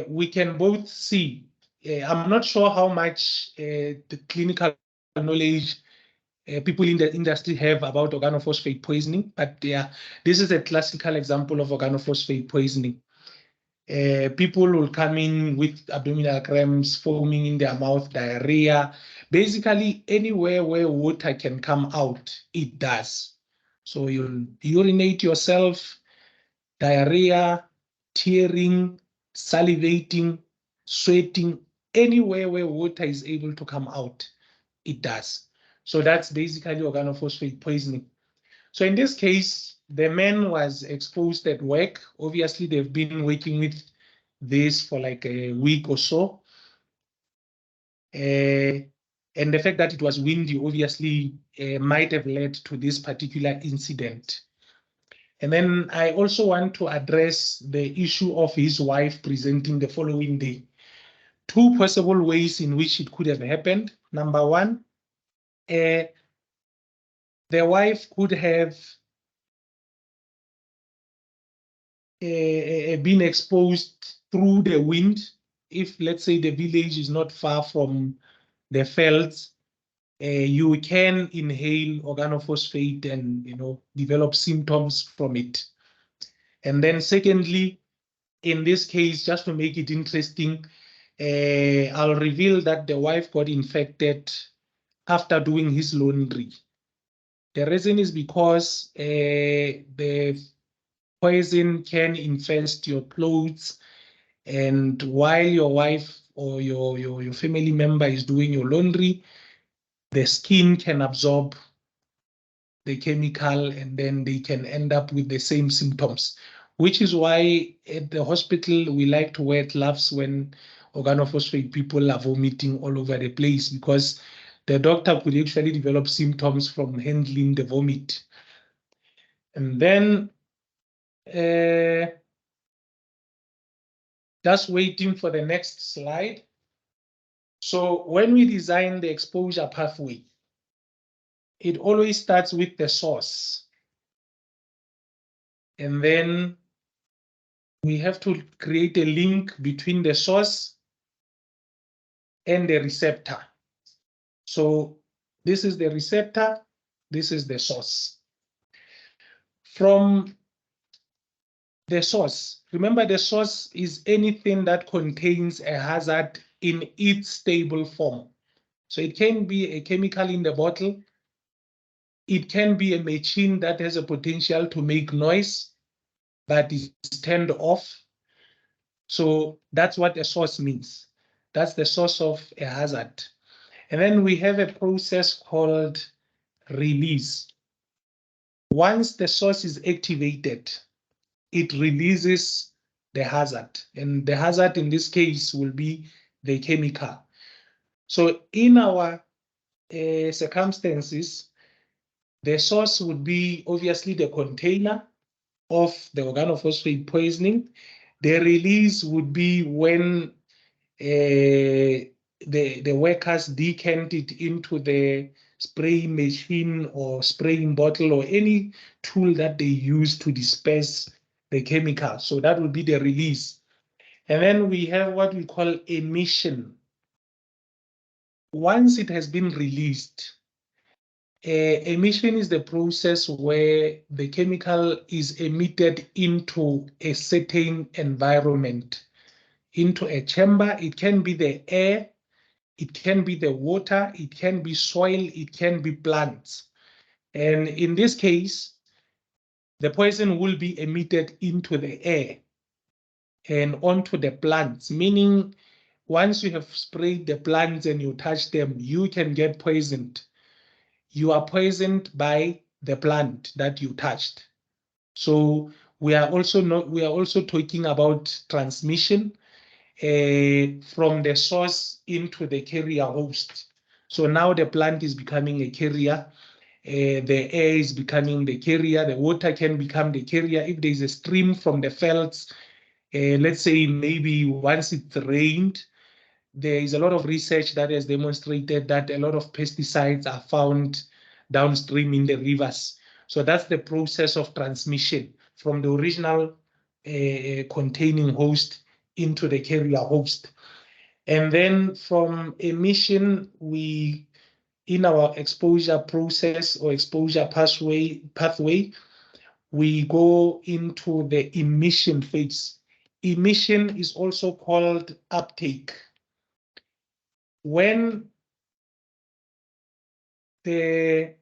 we can both see, I'm not sure how much the clinical knowledge people in the industry have about organophosphate poisoning, but this is a classical example of organophosphate poisoning. People will come in with abdominal cramps, foaming in their mouth, diarrhea. Basically, anywhere where water can come out, it does. So you'll urinate yourself, diarrhea, tearing, salivating, sweating, anywhere where water is able to come out, it does. So that's basically organophosphate poisoning. So in this case, the man was exposed at work. Obviously, they've been working with this for like a week or so. And the fact that it was windy, obviously, might have led to this particular incident. And then I also want to address the issue of his wife presenting the following day. Two possible ways in which it could have happened. Number one, the wife could have been exposed through the wind. If, let's say, the village is not far from the fields, you can inhale organophosphate and develop symptoms from it. And then secondly, in this case, just to make it interesting, I'll reveal that the wife got infected after doing his laundry. The reason is because the poison can infest your clothes, and while your wife or your family member is doing your laundry, the skin can absorb the chemical and then they can end up with the same symptoms, which is why at the hospital we like to wear gloves when organophosphate people are vomiting all over the place, because the doctor could actually develop symptoms from handling the vomit. And then just waiting for the next slide. So when we design the exposure pathway, it always starts with the source. And then we have to create a link between the source and the receptor. So this is the receptor, this is the source. From the source, remember the source is anything that contains a hazard in its stable form. So it can be a chemical in the bottle, it can be a machine that has a potential to make noise, but is turned off. So that's what a source means. That's the source of a hazard. And then we have a process called release. Once the source is activated, it releases the hazard. And the hazard in this case will be the chemical. So in our circumstances, The source would be obviously the container of the organophosphate poisoning. The release would be when the workers decant it into the spraying machine or spraying bottle or any tool that they use to disperse the chemical. So that would be the release. And then we have what we call emission. Once it has been released, emission is the process where the chemical is emitted into a certain environment, into a chamber. It can be the air, it can be the water, it can be soil, it can be plants. And in this case, the poison will be emitted into the air and onto the plants, meaning once you have sprayed the plants and you touch them, you can get poisoned. You are poisoned by the plant that you touched. So we are also talking about transmission from the source into the carrier host. So now the plant is becoming a carrier, the air is becoming the carrier, the water can become the carrier. If there's a stream from the fields, let's say maybe once it rained, there is a lot of research that has demonstrated that a lot of pesticides are found downstream in the rivers. So that's the process of transmission from the original containing host into the carrier host. And then from emission, in our exposure process or exposure pathway, we go into the emission phase. Emission is also called uptake. When the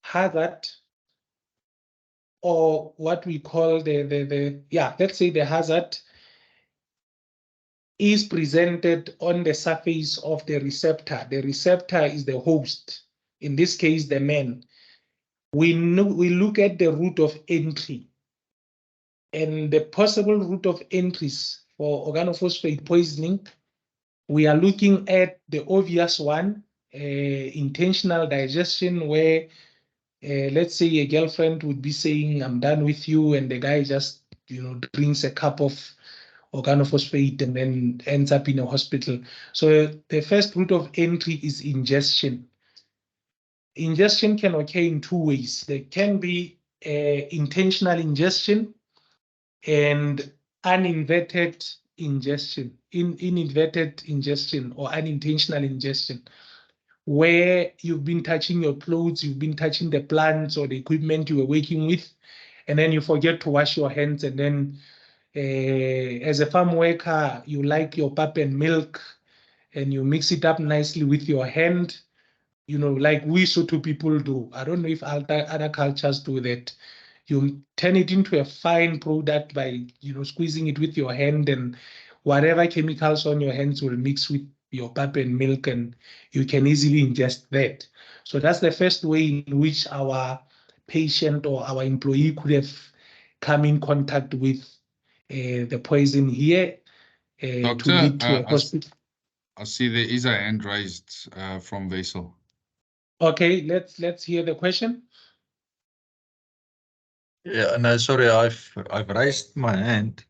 hazard, or what we call let's say the hazard, is presented on the surface of the receptor. The receptor is the host, in this case, the man. We look at the route of entry, and the possible route of entries for organophosphate poisoning. We are looking at the obvious one, intentional digestion, where let's say a girlfriend would be saying, "I'm done with you," and the guy just drinks a cup of organophosphate and then ends up in a hospital. So the first route of entry is ingestion. Ingestion can occur in two ways. There can be intentional ingestion and uninverted ingestion, inadvertent ingestion or unintentional ingestion, where you've been touching your clothes, you've been touching the plants or the equipment you were working with, and then you forget to wash your hands, and then as a farm worker, you like your pap and milk, and you mix it up nicely with your hand, like we Sotho people do. I don't know if other cultures do that. You turn it into a fine product by, squeezing it with your hand, and whatever chemicals on your hands will mix with your pap and milk, and you can easily ingest that. So that's the first way in which our patient or our employee could have come in contact with the poison here to Doctor, lead to a hospital. I see there is a hand raised from Vessel. Okay, let's hear the question. Yeah, no, sorry, I've raised my hand.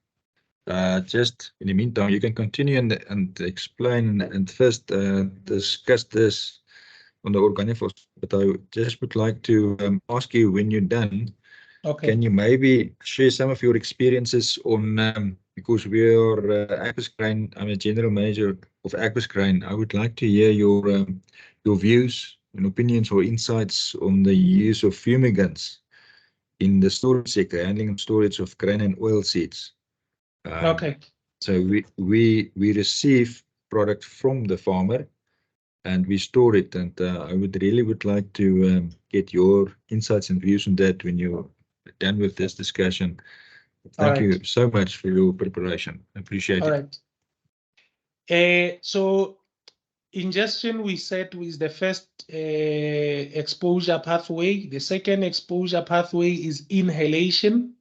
Just in the meantime, you can continue and explain and first discuss this on the organophosphate. But I just would like to ask you, when you're done, Okay. can you maybe share some of your experiences on, because we are Agbiz Grain, I'm a general manager of Agbiz Grain. I would like to hear your views and opinions or insights on the use of fumigants in the storage sector, handling and storage of grain and oil seeds. Okay. So we receive product from the farmer and we store it, and I would like to get your insights and views on that when you're done with this discussion. Thank you so much for your preparation. Appreciate it. All right. So ingestion, we said, is the first exposure pathway. The second exposure pathway is inhalation.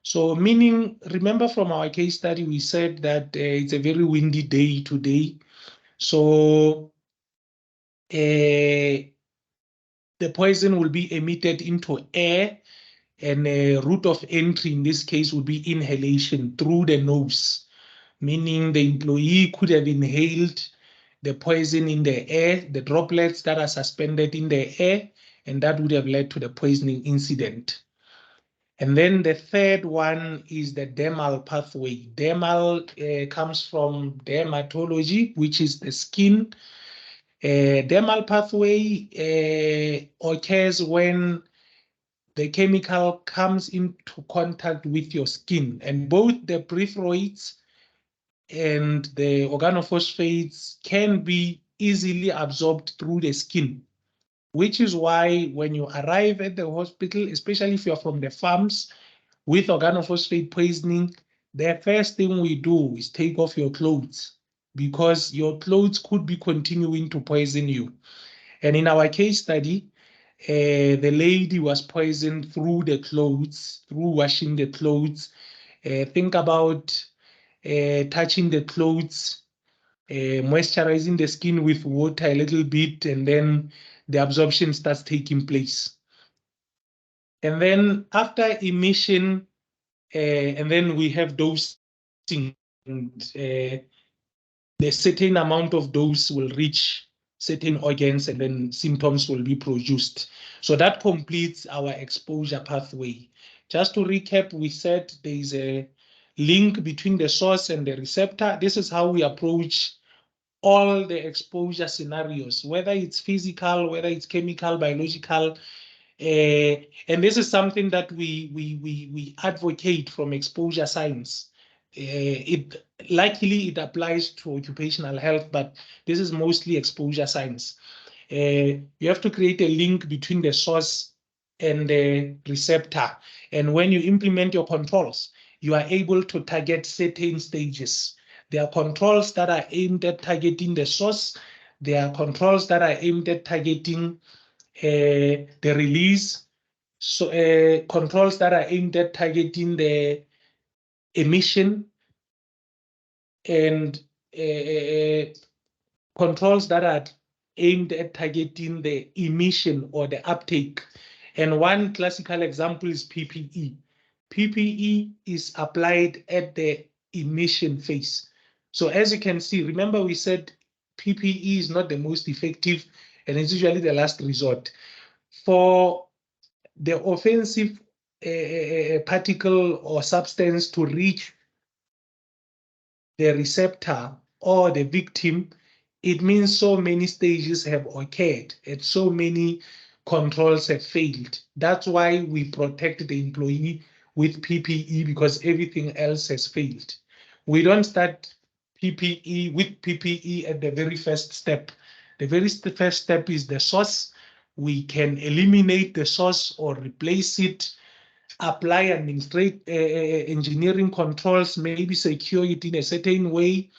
So meaning, remember from our case study, we said that it's a very windy day today. So the poison will be emitted into air, and a route of entry in this case would be inhalation through the nose, meaning the employee could have inhaled the poison in the air, the droplets that are suspended in the air, and that would have led to the poisoning incident. And then the third one is the dermal pathway. Dermal comes from dermatology, which is the skin. Dermal pathway occurs when the chemical comes into contact with your skin, and both the peripheroids and the organophosphates can be easily absorbed through the skin, which is why when you arrive at the hospital, especially if you're from the farms with organophosphate poisoning, the first thing we do is take off your clothes, because your clothes could be continuing to poison you. And in our case study, the lady was poisoned through the clothes, through washing the clothes. Think about touching the clothes, moisturizing the skin with water a little bit, and then the absorption starts taking place. And then after emission, and then we have dosing, and the certain amount of dose will reach certain organs, and then symptoms will be produced. So that completes our exposure pathway. Just to recap, we said there is a link between the source and the receptor. This is how we approach all the exposure scenarios, whether it's physical, whether it's chemical, biological. And this is something that we advocate from exposure science. Likely it applies to occupational health, but this is mostly exposure science. You have to create a link between the source and the receptor. And when you implement your controls, you are able to target certain stages. There are controls that are aimed at targeting the source. There are controls that are aimed at targeting the release. So controls that are aimed at targeting the emission, and controls that are aimed at targeting the emission or the uptake. And one classical example is PPE. PPE is applied at the emission phase. So as you can see, remember we said PPE is not the most effective, and it's usually the last resort. For the offensive particle or substance to reach the receptor or the victim, it means so many stages have occurred and so many controls have failed. That's why we protect the employee with PPE, because everything else has failed. We don't start PPE with PPE at the very first step. The very first step is the source. We can eliminate the source or replace it, apply administrative engineering controls, maybe secure it in a certain way,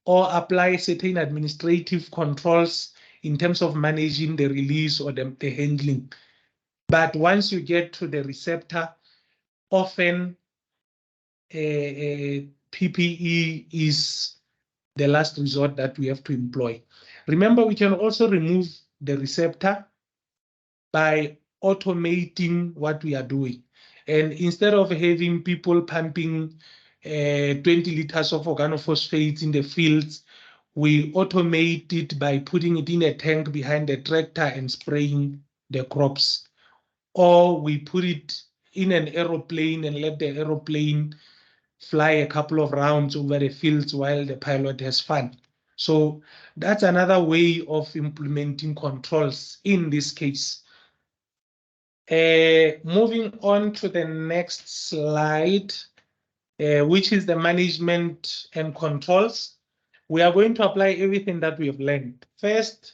or apply certain administrative controls in terms of managing the release or the handling. But once you get to the receptor, often PPE is the last resort that we have to employ. Remember, we can also remove the receptor by automating what we are doing. And instead of having people pumping 20 liters of organophosphates in the fields, we automate it by putting it in a tank behind the tractor and spraying the crops. Or we put it in an aeroplane and let the aeroplane fly a couple of rounds over the fields while the pilot has fun. So that's another way of implementing controls in this case. Moving on to the next slide, which is the management and controls. We are going to apply everything that we have learned. First,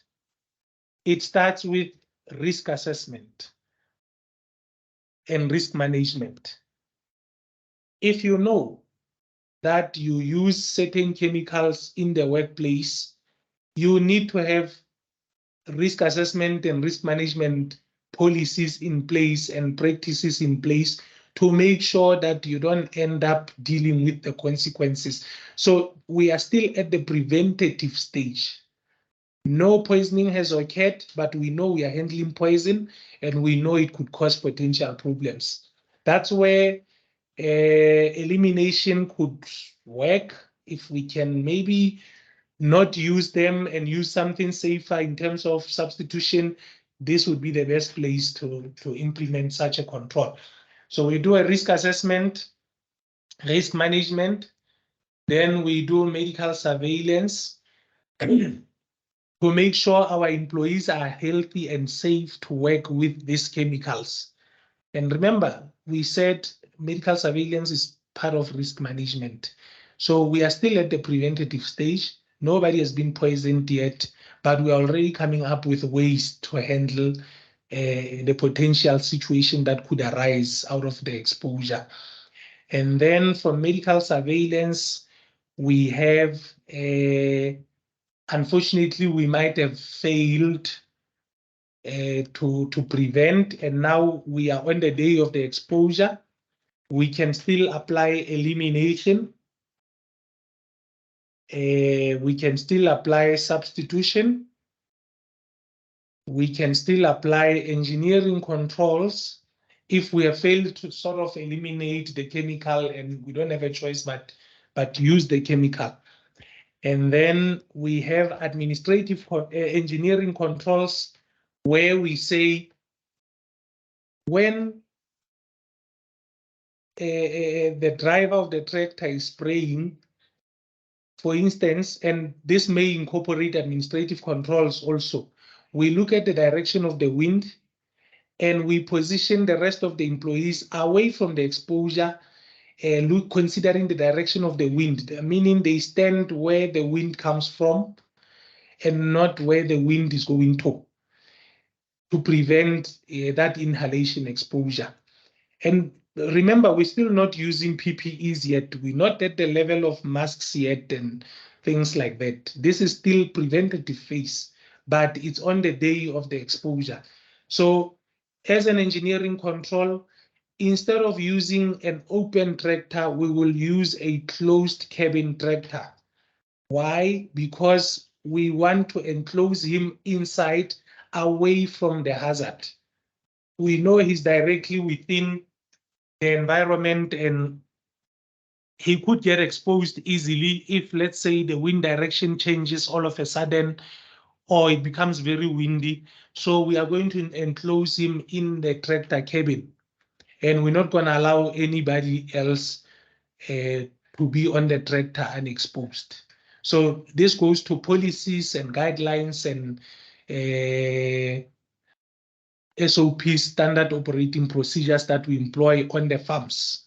it starts with risk assessment and risk management. If you know that you use certain chemicals in the workplace, you need to have risk assessment and risk management policies in place and practices in place to make sure that you don't end up dealing with the consequences. So we are still at the preventative stage. No poisoning has occurred, but we know we are handling poison and we know it could cause potential problems. That's where elimination could work if we can maybe not use them and use something safer in terms of substitution. This would be the best place to implement such a control. So we do a risk assessment, risk management, then we do medical surveillance to make sure our employees are healthy and safe to work with these chemicals. And remember, we said medical surveillance is part of risk management. So we are still at the preventative stage. Nobody has been poisoned yet, but we are already coming up with ways to handle the potential situation that could arise out of the exposure. And then for medical surveillance, we have, unfortunately, we might have failed to prevent, and now we are on the day of the exposure. We can still apply elimination. We can still apply substitution. We can still apply engineering controls if we have failed to sort of eliminate the chemical and we don't have a choice but use the chemical. And then we have administrative engineering controls where we say when the driver of the tractor is spraying, for instance, and this may incorporate administrative controls also, we look at the direction of the wind and we position the rest of the employees away from the exposure, considering the direction of the wind, meaning they stand where the wind comes from and not where the wind is going to prevent that inhalation exposure. And remember, we're still not using PPEs yet. We're not at the level of masks yet and things like that. This is still preventative phase, but it's on the day of the exposure. So as an engineering control, instead of using an open tractor, we will use a closed cabin tractor. Why? Because we want to enclose him inside, away from the hazard. We know he's directly within the environment and he could get exposed easily if, let's say, the wind direction changes all of a sudden or it becomes very windy. So we are going to enclose him in the tractor cabin and we're not going to allow anybody else to be on the tractor unexposed. So this goes to policies and guidelines and SOPs, standard operating procedures that we employ on the farms.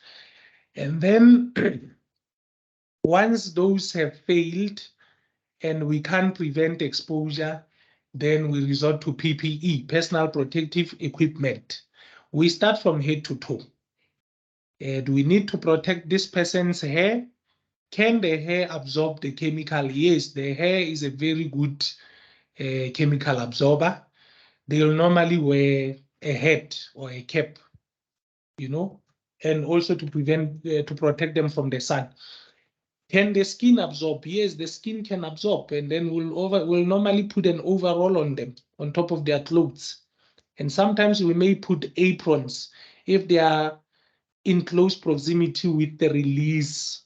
And then once those have failed and we can't prevent exposure, then we resort to PPE, personal protective equipment. We start from head to toe. Do we need to protect this person's hair? Can the hair absorb the chemical? Yes, the hair is a very good chemical absorber. They'll normally wear a hat or a cap, you know, and also to prevent, to protect them from the sun. Can the skin absorb? Yes, the skin can absorb, and then we'll normally put an overall on them, on top of their clothes. And sometimes we may put aprons if they are in close proximity with the release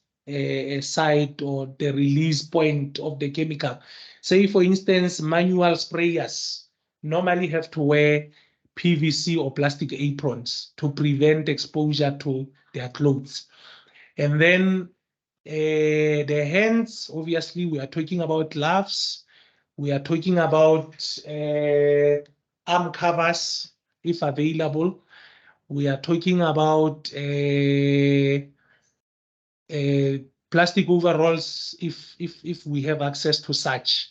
site or the release point of the chemical. Say, for instance, manual sprayers normally have to wear PVC or plastic aprons to prevent exposure to their clothes. And then the hands, obviously, we are talking about gloves. We are talking about arm covers, if available. We are talking about plastic overalls, if we have access to such,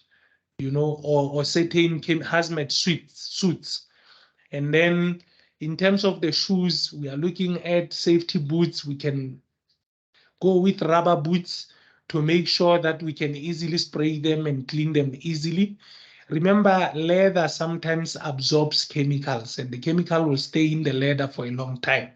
you know, or certain hazmat suits. And then in terms of the shoes, we are looking at safety boots. We can go with rubber boots to make sure that we can easily spray them and clean them easily. Remember, leather sometimes absorbs chemicals and the chemical will stay in the leather for a long time.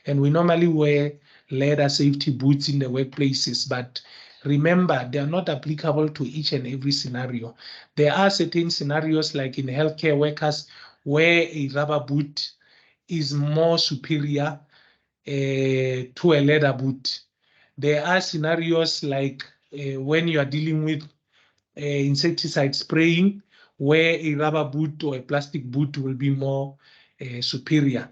And we normally wear leather safety boots in the workplaces, but remember, they are not applicable to each and every scenario. There are certain scenarios like in healthcare workers where a rubber boot is more superior to a leather boot. There are scenarios like when you are dealing with insecticide spraying, where a rubber boot or a plastic boot will be more superior.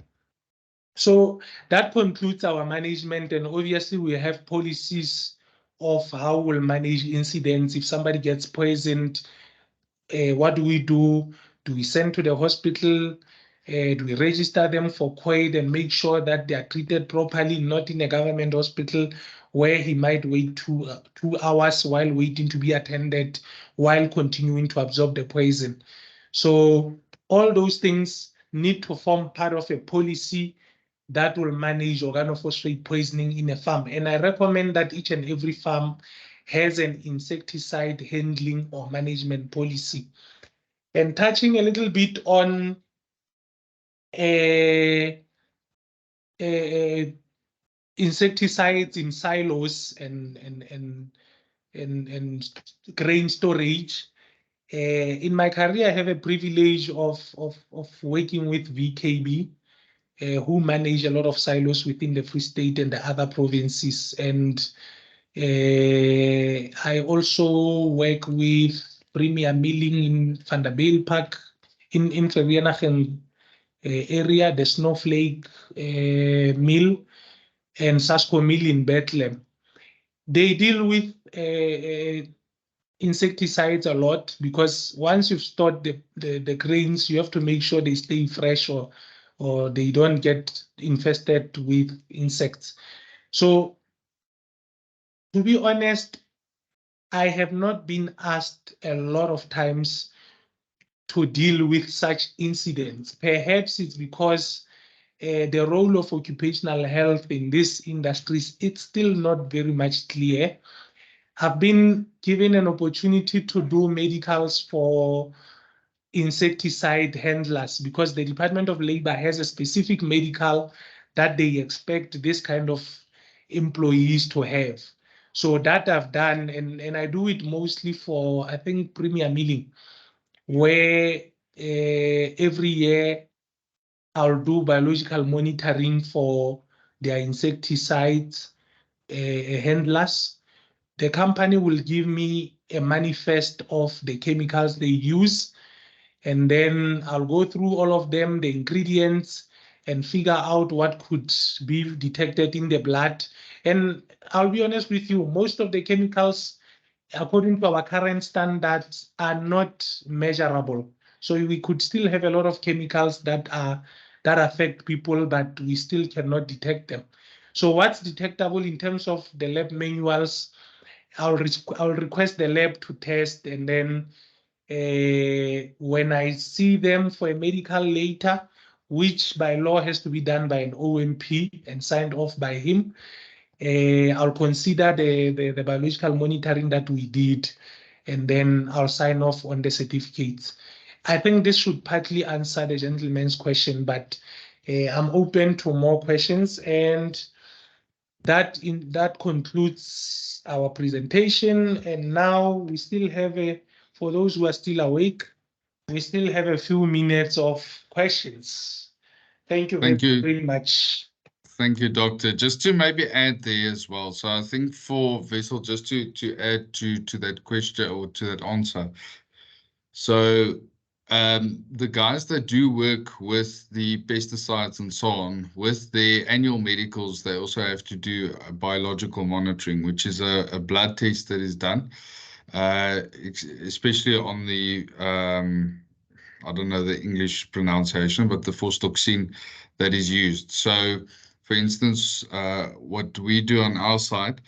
So that concludes our management, and obviously we have policies of how we'll manage incidents. If somebody gets poisoned, what do we do? Do we send to the hospital? Do we register them for QUAID and make sure that they are treated properly, not in a government hospital where he might wait 2 hours while waiting to be attended, while continuing to absorb the poison? So all those things need to form part of a policy that will manage organophosphate poisoning in a farm. And I recommend that each and every farm has an insecticide handling or management policy. And touching a little bit on insecticides in silos and grain storage. In my career, I have a privilege of working with VKB, who manage a lot of silos within the Free State and the other provinces. And I also work with Premier Milling in Vanderbilt in Vereeniging area, the Snowflake Mill, and Sasco Mill in Bethlehem. They deal with insecticides a lot, because once you've stored the grains, you have to make sure they stay fresh or they don't get infested with insects. So to be honest, I have not been asked a lot of times to deal with such incidents. Perhaps it's because the role of occupational health in these industries, it's still not very much clear. I've been given an opportunity to do medicals for insecticide handlers, because the Department of Labor has a specific medical that they expect this kind of employees to have. So that I've done, and I do it mostly for, I think, Premier Milling, where every year I'll do biological monitoring for their insecticides handlers. The company will give me a manifest of the chemicals they use, and then I'll go through all of them, the ingredients, and figure out what could be detected in the blood. And I'll be honest with you, most of the chemicals, according to our current standards, are not measurable. So we could still have a lot of chemicals that affect people, but we still cannot detect them. So what's detectable in terms of the lab manuals, I'll request the lab to test, and then when I see them for a medical later, which by law has to be done by an OMP and signed off by him, I'll consider the biological monitoring that we did, and then I'll sign off on the certificates. I think this should partly answer the gentleman's question, but I'm open to more questions, and that concludes our presentation. And now we still have for those who are still awake, we still have a few minutes of questions. Thank you very much. Thank you, Doctor. Just to maybe add there as well. So I think for Wessel, just to add to that question or to that answer. So the guys that do work with the pesticides and so on, with their annual medicals, they also have to do a biological monitoring, which is a blood test that is done, especially on the, I don't know the English pronunciation, but the phostoxin that is used. So, for instance, what we do on our side,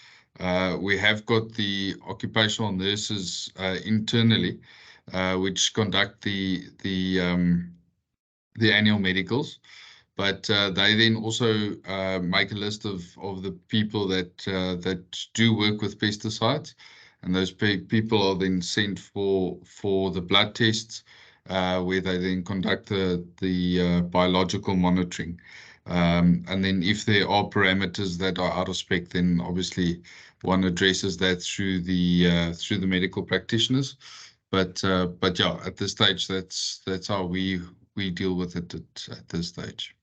we have got the occupational nurses internally, which conduct the annual medicals, but they then also make a list of the people that do work with pesticides, and those people are then sent for the blood tests, where they then conduct the biological monitoring. And then if there are parameters that are out of spec, then obviously one addresses that through the medical practitioners. But yeah, at this stage, that's how we deal with it at this stage.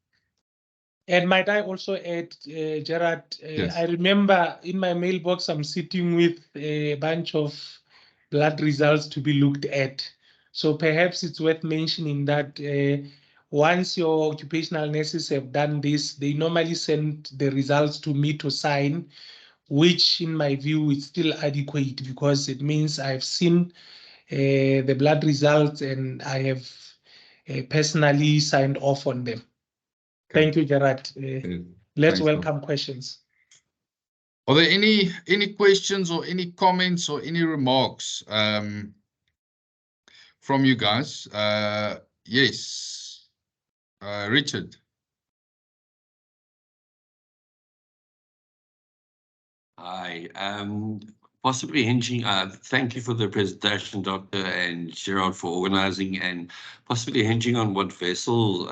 And might I also add, Gerard, Yes. I remember in my mailbox, I'm sitting with a bunch of blood results to be looked at. So perhaps it's worth mentioning that once your occupational nurses have done this, they normally send the results to me to sign, which in my view is still adequate because it means I've seen the blood results and I have personally signed off on them. Okay. Thank you, Gerard. Let's Thanks, welcome questions. Are there any questions or any comments or any remarks from you guys? Yes, Richard. Hi, possibly hinging, thank you for the presentation, Doctor, and Gerard for organizing, and possibly hinging on what Vessel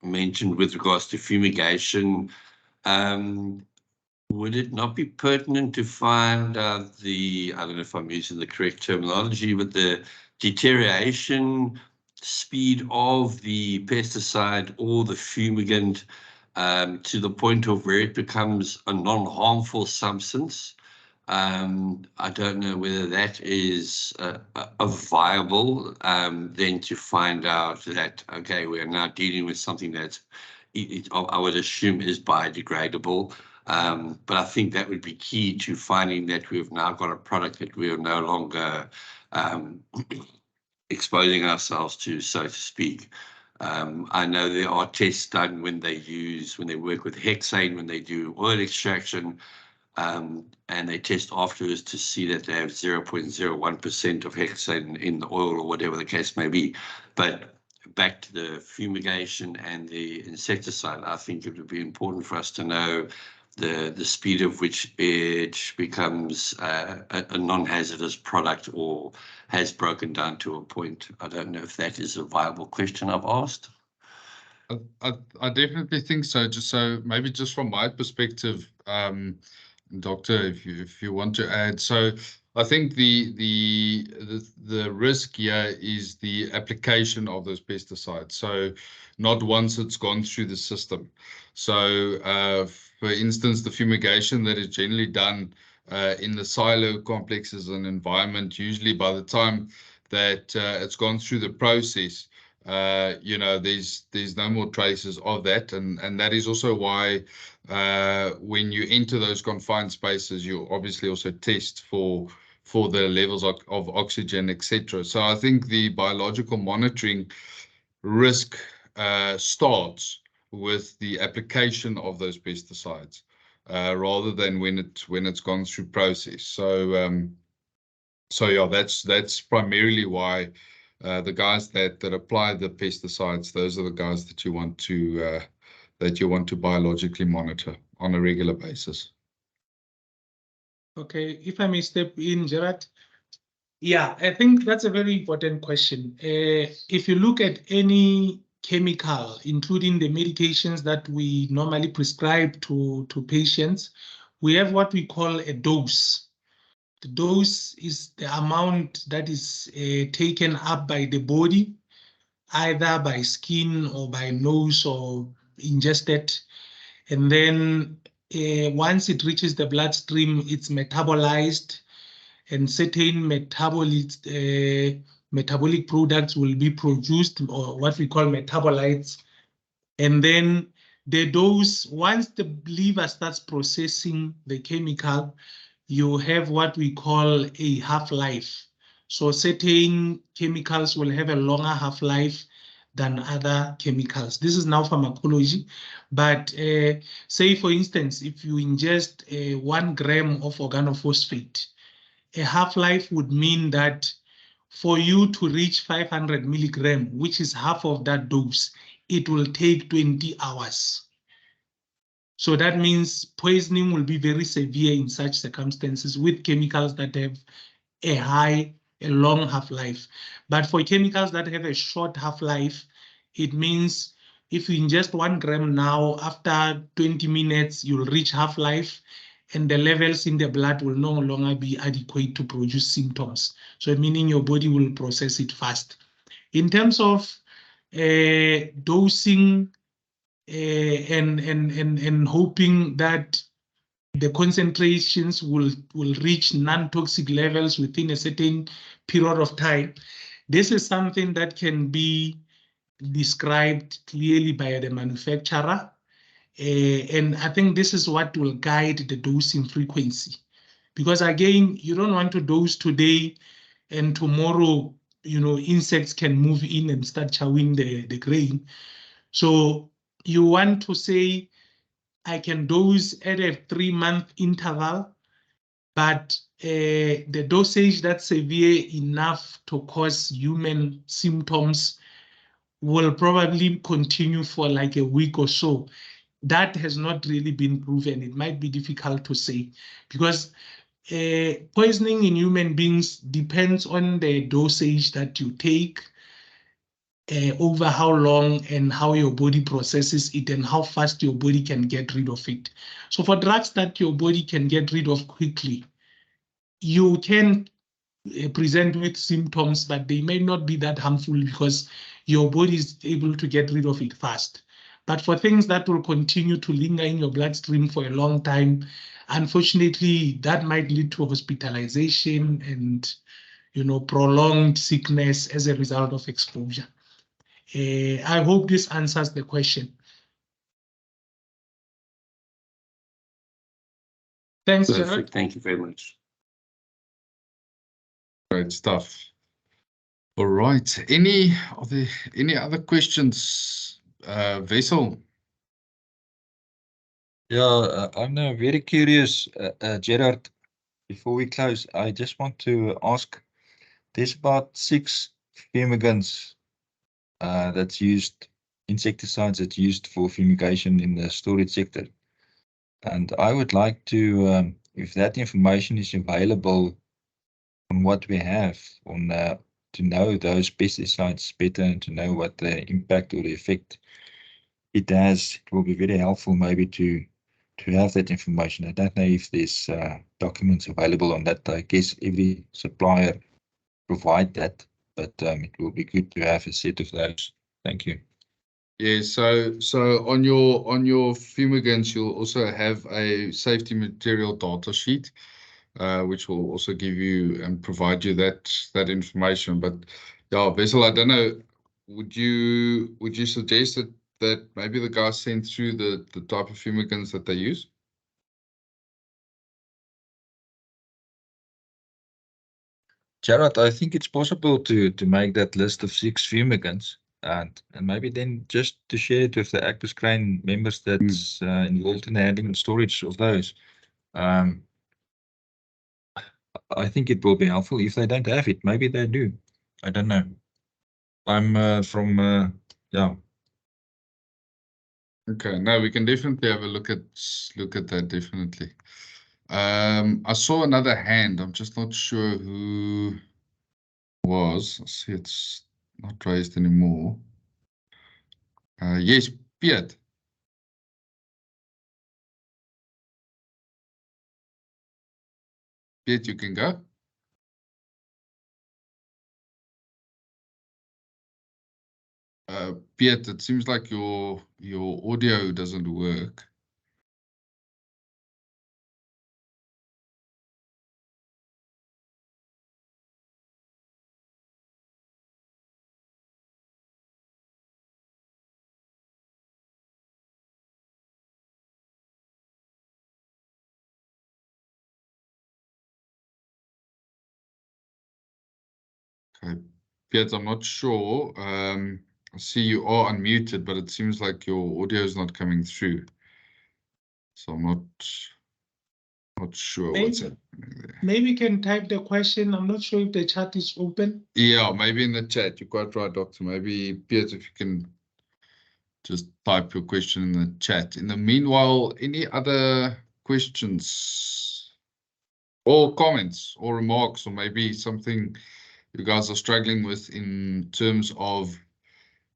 mentioned with regards to fumigation. Would it not be pertinent to find out I don't know if I'm using the correct terminology, but the deterioration speed of the pesticide or the fumigant to the point of where it becomes a non-harmful substance? I don't know whether that is a viable, then to find out that, okay, we are now dealing with something that I would assume is biodegradable. But I think that would be key to finding that we've now got a product that we are no longer exposing ourselves to, so to speak. I know there are tests done when they work with hexane, when they do oil extraction, and they test afterwards to see that they have 0.01% of hexane in the oil or whatever the case may be. But back to the fumigation and the insecticide, I think it would be important for us to know the speed of which it becomes a non-hazardous product or has broken down to a point. I don't know if that is a viable question I've asked. I definitely think so. Maybe just from my perspective, Doctor, if you want to add. So I think the risk here is the application of those pesticides. So not once it's gone through the system. So for instance, the fumigation that is generally done in the silo complexes and environment, usually by the time that it's gone through the process, there's no more traces of that, and that is also why when you enter those confined spaces, you obviously also test for the levels of oxygen, etc. So I think the biological monitoring risk starts with the application of those pesticides rather than when it's gone through process. So yeah, that's primarily why the guys that apply the pesticides, those are the guys that you want to biologically monitor on a regular basis. Okay, if I may step in, Gerard. Yeah, I think that's a very important question. If you look at any chemical, including the medications that we normally prescribe to patients, we have what we call a dose. The dose is the amount that is taken up by the body, either by skin or by nose or ingested. And then once it reaches the bloodstream, it's metabolized, and certain metabolic products will be produced, or what we call metabolites. And then the dose, once the liver starts processing the chemical, you have what we call a half-life. So certain chemicals will have a longer half-life than other chemicals. This is now pharmacology, but say for instance, if you ingest 1 gram of organophosphate, a half-life would mean that for you to reach 500 milligram, which is half of that dose, it will take 20 hours. So that means poisoning will be very severe in such circumstances with chemicals that have a long half-life. But for chemicals that have a short half-life, it means If you ingest 1 gram now, after 20 minutes, you'll reach half-life, and the levels in the blood will no longer be adequate to produce symptoms. So meaning your body will process it fast. In terms of dosing and hoping that the concentrations will reach non-toxic levels within a certain period of time, this is something that can be described clearly by the manufacturer. And I think this is what will guide the dosing frequency. Because again, you don't want to dose today and tomorrow, insects can move in and start chowing the grain. So you want to say, I can dose at a 3-month interval, but the dosage that's severe enough to cause human symptoms will probably continue for like a week or so. That has not really been proven. It might be difficult to say because poisoning in human beings depends on the dosage that you take, over how long and how your body processes it and how fast your body can get rid of it. So for drugs that your body can get rid of quickly, you can present with symptoms, but they may not be that harmful because your body is able to get rid of it fast. But for things that will continue to linger in your bloodstream for a long time, unfortunately, that might lead to hospitalization and prolonged sickness as a result of exposure. I hope this answers the question. Thanks, Perfect. Gerald. Thank you very much. Great stuff. All right. Any other questions, Wessel? Yeah, I'm now very curious, Gerard. Before we close, I just want to ask. There's about 6 fumigants that's used, insecticides that's used for fumigation in the storage sector. And I would like to, if that information is available on what we have, on to know those pesticides better and to know what the impact or the effect it has, it will be very helpful maybe to have that information. I don't know if there's documents available on that. I guess every supplier provide that, but it will be good to have a set of those. Thank you. Yeah, so on your fumigants, you'll also have a safety material data sheet, which will also give you and provide you that information. But yeah, Wessel, I don't know, would you suggest that maybe the guys send through the type of fumigants that they use? Gerard, I think it's possible to make that list of 6 fumigants and maybe then just to share it with the Agbiz Grain members that's involved in the handling and storage of those. I think it will be helpful. If they don't have it, maybe they do. I don't know. I'm from yeah. Okay, no, we can definitely have a look at that, definitely. I saw another hand. I'm just not sure who was. I see it's not raised anymore. Yes, Piet. Piet, you can go. Piet, it seems like your audio doesn't work. Okay, Piet, I'm not sure. I see you are unmuted, but it seems like your audio is not coming through. So I'm not sure what's happening there. Maybe you can type the question. I'm not sure if the chat is open. Yeah, maybe in the chat. You're quite right, Doctor. Maybe, Piet, if you can just type your question in the chat. In the meanwhile, any other questions or comments or remarks, or maybe something you guys are struggling with in terms of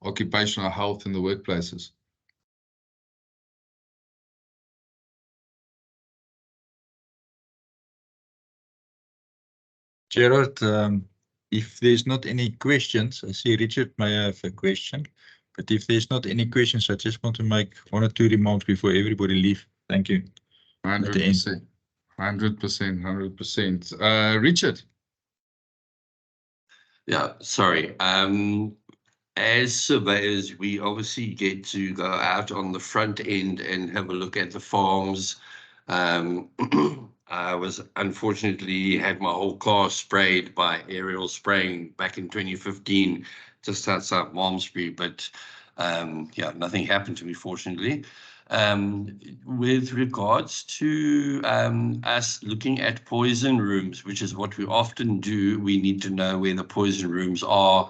occupational health in the workplaces. Gerard, if there's not any questions, I see Richard may have a question, but if there's not any questions, I just want to make 1 or 2 remarks before everybody leave. Thank you. 100%. 100%. Richard. Yeah, sorry. As surveyors, we obviously get to go out on the front end and have a look at the farms. I was unfortunately had my whole car sprayed by aerial spraying back in 2015, just outside Malmesbury, but yeah, nothing happened to me, fortunately. With regards to us looking at poison rooms, which is what we often do, we need to know where the poison rooms are.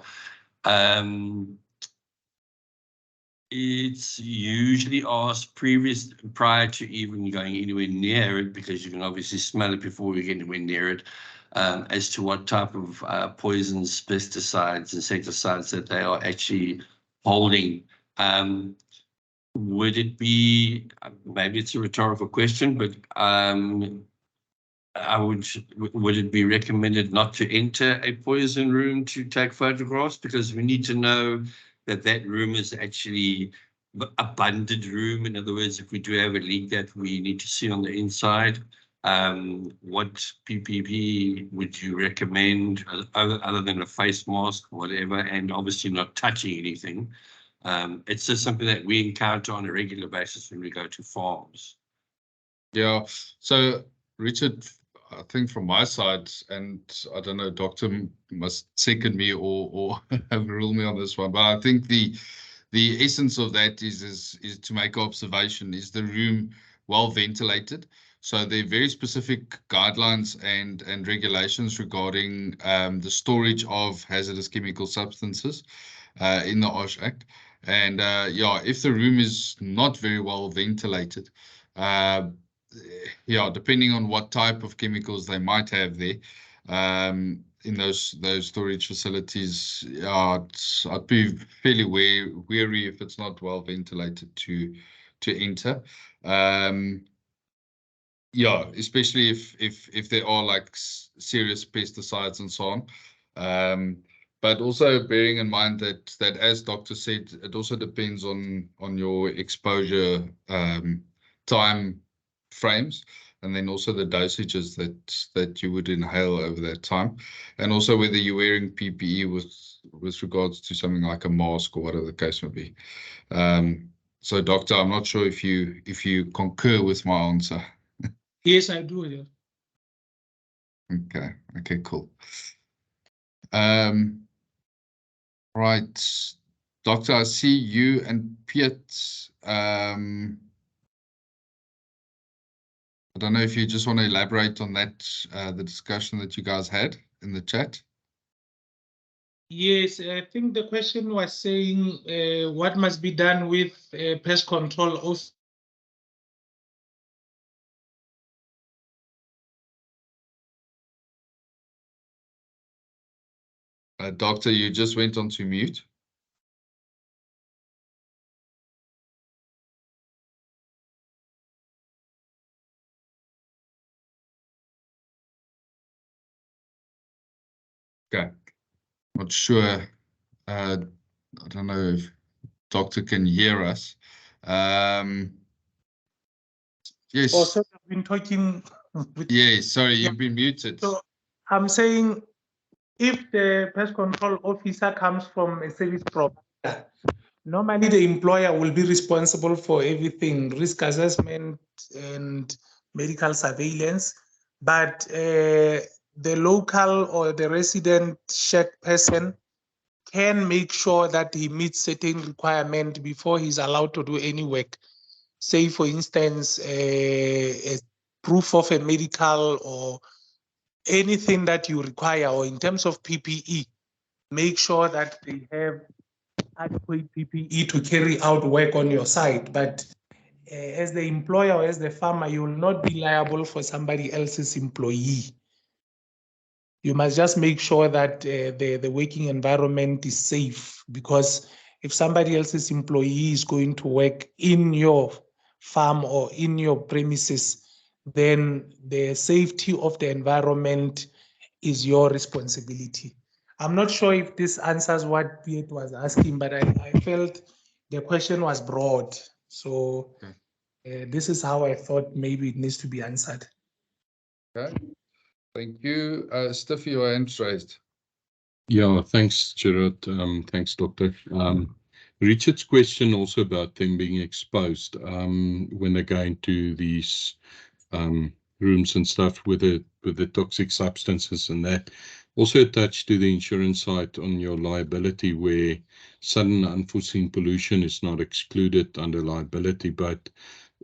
It's usually asked prior to even going anywhere near it, because you can obviously smell it before we get anywhere near it, as to what type of poisons, pesticides, insecticides that they are actually holding. Would it be, maybe it's a rhetorical question, but would it be recommended not to enter a poison room to take photographs? Because we need to know that that room is actually abundant room. In other words, if we do have a leak that we need to see on the inside, what PPE would you recommend other than a face mask, whatever, and obviously not touching anything? It's just something that we encounter on a regular basis when we go to farms. Yeah, so Richard, I think from my side, and I don't know, Doctor must second me or rule me on this one, but I think the essence of that is to make observation. Is the room well ventilated? So there are very specific guidelines and regulations regarding the storage of hazardous chemical substances in the OSH Act. And yeah, if the room is not very well ventilated, yeah, depending on what type of chemicals they might have there in those storage facilities, I'd be fairly wary if it's not well ventilated to enter. Yeah, especially if there are like serious pesticides and so on. But also bearing in mind that as Doctor said, it also depends on your exposure time frames, and then also the dosages that you would inhale over that time, and also whether you're wearing PPE with regards to something like a mask or whatever the case may be. So, Doctor, I'm not sure if you concur with my answer. Yes, I do. Yeah. Okay, cool. Right, Doctor, I see you and Piet. I don't know if you just want to elaborate on that, the discussion that you guys had in the chat. Yes, I think the question was saying what must be done with pest control also. Doctor, you just went on to mute. Okay, not sure. I don't know if Doctor can hear us. Yes. Also, I've been talking. Yes, sorry, you've been muted. So I'm saying if the pest control officer comes from a service provider, normally the employer will be responsible for everything, risk assessment and medical surveillance, but the local or the resident SHEQ person can make sure that he meets certain requirements before he's allowed to do any work. Say, for instance, a proof of a medical or anything that you require, or in terms of PPE, make sure that they have adequate PPE to carry out work on your site. But as the employer or as the farmer, you will not be liable for somebody else's employee. You must just make sure that the working environment is safe, because if somebody else's employee is going to work in your farm or in your premises, then the safety of the environment is your responsibility. I'm not sure if this answers what Piet was asking, but I felt the question was broad. So this is how I thought maybe it needs to be answered. Okay, thank you. Stiffy, your hand's raised. Yeah, thanks, Gerard. Thanks, Doctor. Richard's question also about them being exposed when they go into these rooms and stuff with the toxic substances and that. Also attached to the insurance side on your liability, where sudden unforeseen pollution is not excluded under liability, but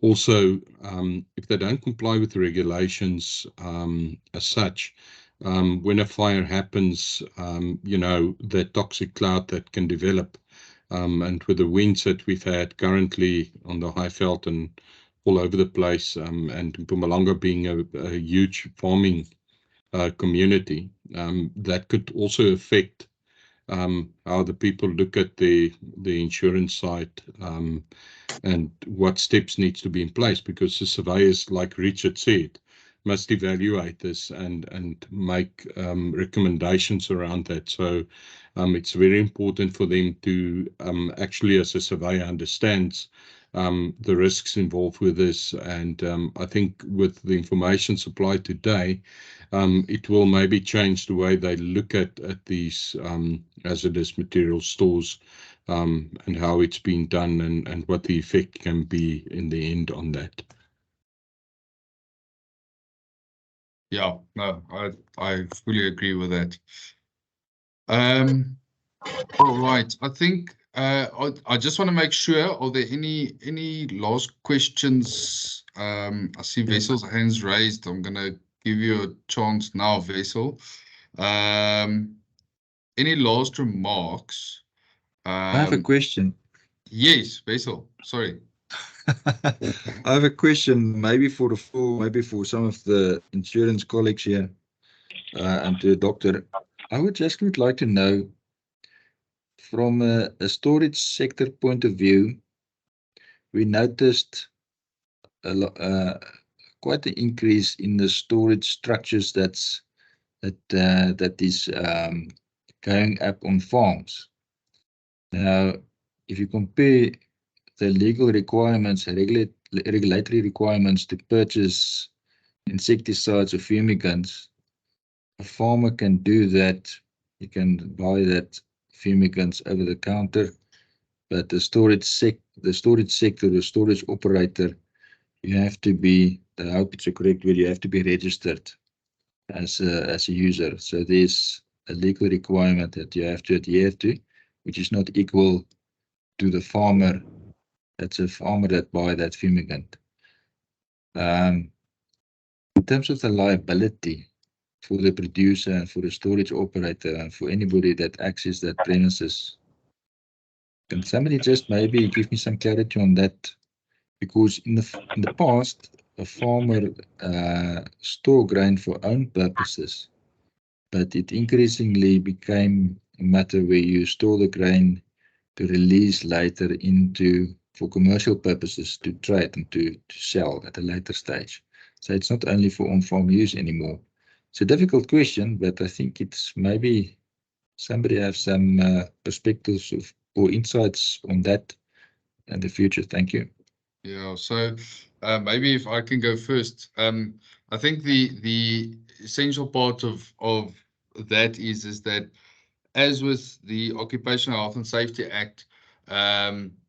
also if they don't comply with the regulations as such, when a fire happens, that toxic cloud that can develop, and with the winds that we've had currently on the Highveld and all over the place, and Mpumalanga being a huge farming community, that could also affect how the people look at the insurance side, and what steps needs to be in place, because the surveyors, like Richard said, must evaluate this and make recommendations around that. So it's very important for them to actually, as a surveyor, understands the risks involved with this. And I think with the information supplied today, it will maybe change the way they look at these hazardous material stores, and how it's been done, and what the effect can be in the end on that. Yeah, no, I fully agree with that. All right, I think I just want to make sure, are there any last questions? I see Vessel's hands raised. I'm gonna give you a chance now, Vessel. Any last remarks? I have a question. Yes, Vessel, sorry. I have a question, maybe for the full, maybe for some of the insurance colleagues here, and to the doctor. I would like to know, from a storage sector point of view, we noticed quite an increase in the storage structures that is going up on farms. Now, if you compare the legal requirements, regulatory requirements to purchase insecticides or fumigants, a farmer can do that. You can buy that fumigants over the counter, but the storage sector, the storage operator, you have to be, I hope it's a correct word, you have to be registered as a user. So there's a legal requirement that you have to adhere to, which is not equal to the farmer. That's a farmer that buy that fumigant. In terms of the liability for the producer and for the storage operator and for anybody that access that premises, can somebody just maybe give me some clarity on that? Because in the past, a farmer store grain for own purposes, but it increasingly became a matter where you store the grain to release later for commercial purposes, to trade and to sell at a later stage. So it's not only for on-farm use anymore. It's a difficult question, but I think it's maybe somebody have some perspectives or insights on that in the future. Thank you. Yeah, so maybe if I can go first, I think the essential part of that is that, as with the Occupational Health and Safety Act,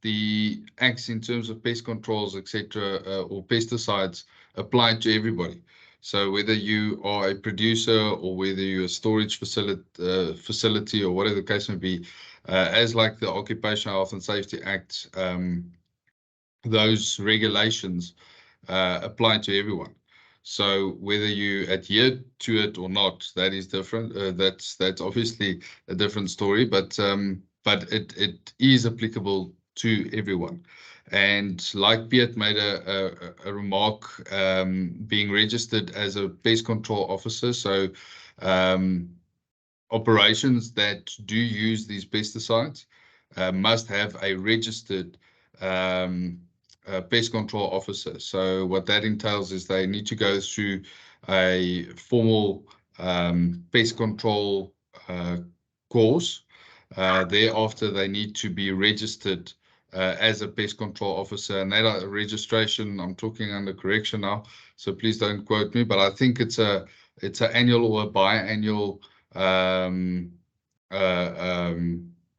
the acts in terms of pest controls, etc., or pesticides apply to everybody. So whether you are a producer or whether you're a storage facility or whatever the case may be, as like the Occupational Health and Safety Act, those regulations apply to everyone. So whether you adhere to it or not, that is different. That's obviously a different story, but it is applicable to everyone. And like Piet made a remark, being registered as a pest control officer, so operations that do use these pesticides must have a registered pest control officer. So what that entails is they need to go through a formal pest control course. Thereafter, they need to be registered as a pest control officer, and that registration, I'm talking under correction now, so please don't quote me, but I think it's an annual or a biannual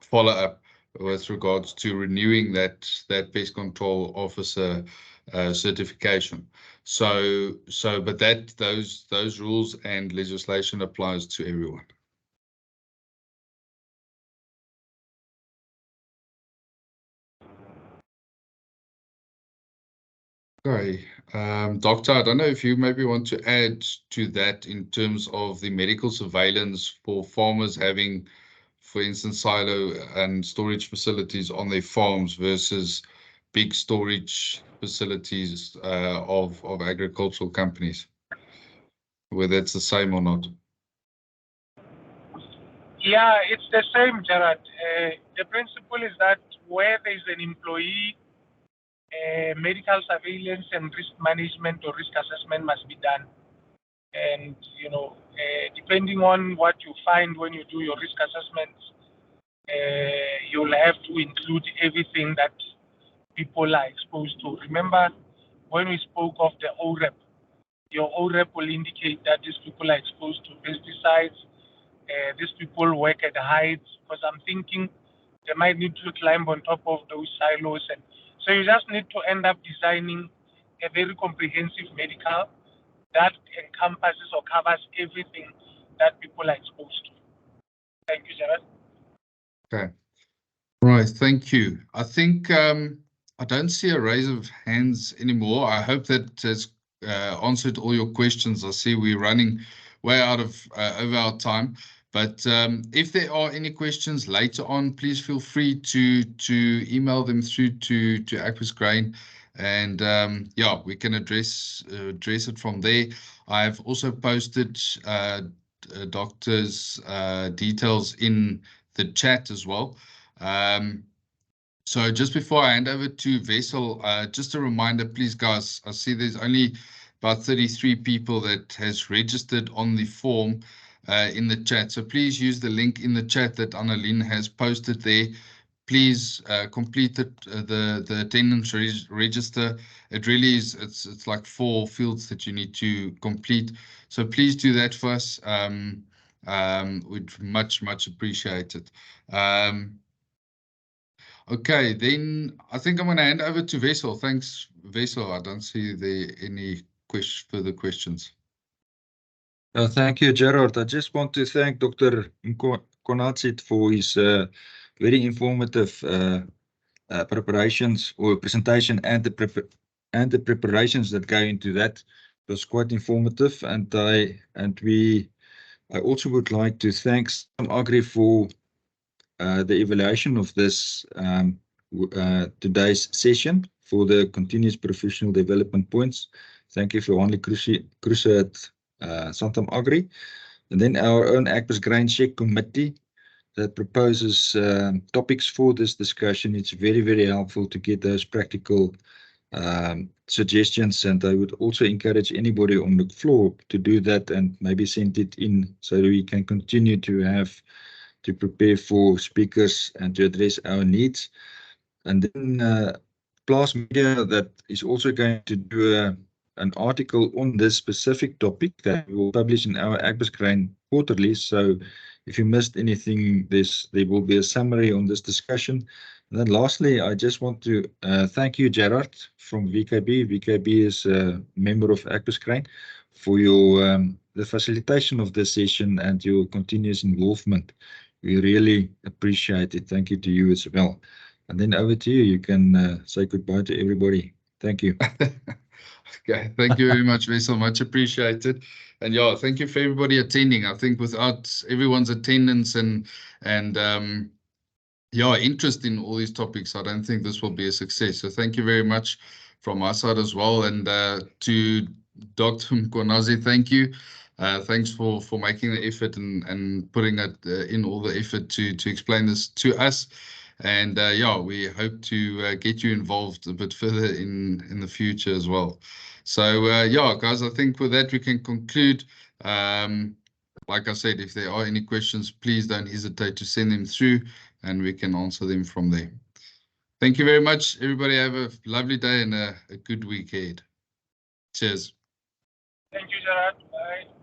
follow-up with regards to renewing that pest control officer certification. But those rules and legislation applies to everyone. Okay, Doctor, I don't know if you maybe want to add to that in terms of the medical surveillance for farmers having, for instance, silo and storage facilities on their farms versus big storage facilities of agricultural companies, whether it's the same or not. Yeah, it's the same, Gerard. The principle is that where there is an employee, medical surveillance and risk management or risk assessment must be done. And, depending on what you find when you do your risk assessments, you'll have to include everything that people are exposed to. Remember, when we spoke of the OREP, your OREP will indicate that these people are exposed to pesticides, these people work at heights, because I'm thinking they might need to climb on top of those silos. And so you just need to end up designing a very comprehensive medical that encompasses or covers everything that people are exposed to. Thank you, Gerard. Okay. Right, thank you. I think I don't see a raise of hands anymore. I hope that has answered all your questions. I see we're running way out of over our time. But if there are any questions later on, please feel free to email them through to Agbiz Grain, and yeah, we can address it from there. I've also posted Doctor's details in the chat as well. So just before I hand over to Wessel, just a reminder, please, guys, I see there's only about 33 people that has registered on the form in the chat. So please use the link in the chat that Annalyn has posted there. Please complete the attendance register. It really is, it's like 4 fields that you need to complete. So please do that for us. We'd much appreciate it. Okay, then I think I'm going to hand over to Wessel. Thanks, Wessel. I don't see there any further questions. Thank you, Gerard. I just want to thank Dr. Mkwanazi for his very informative preparations or presentation and the preparations that go into that. It was quite informative, and I also would like to thank Agri for the evaluation of this today's session for the continuous professional development points. Thank you for Hanlie Kruse at Santam Agri, and then our own Agbiz Grain SHEQ committee that proposes topics for this discussion. It's very helpful to get those practical suggestions, and I would also encourage anybody on the floor to do that and maybe send it in so that we can continue to prepare for speakers and to address our needs. And then Plus Media that is also going to do an article on this specific topic that we will publish in our Agbiz Grain quarterly. So if you missed anything, there will be a summary on this discussion. And then lastly, I just want to thank you, Gerard, from VKB. VKB is a member of Agbiz Grain, for your the facilitation of this session and your continuous involvement. We really appreciate it. Thank you to you as well. And then over to you. You can say goodbye to everybody. Thank you. Okay, thank you very much, Wessel. Much appreciated. And yeah, thank you for everybody attending. I think without everyone's attendance and yeah, interest in all these topics, I don't think this will be a success. So thank you very much from my side as well. And to Dr. Mkwanazi, thank you. Thanks for making the effort and putting it in all the effort to explain this to us. And yeah, we hope to get you involved a bit further in the future as well. So yeah, guys, I think with that we can conclude. Like I said, if there are any questions, please don't hesitate to send them through and we can answer them from there. Thank you very much, everybody. Have a lovely day and a good week ahead. Cheers. Thank you, Gerard. Bye.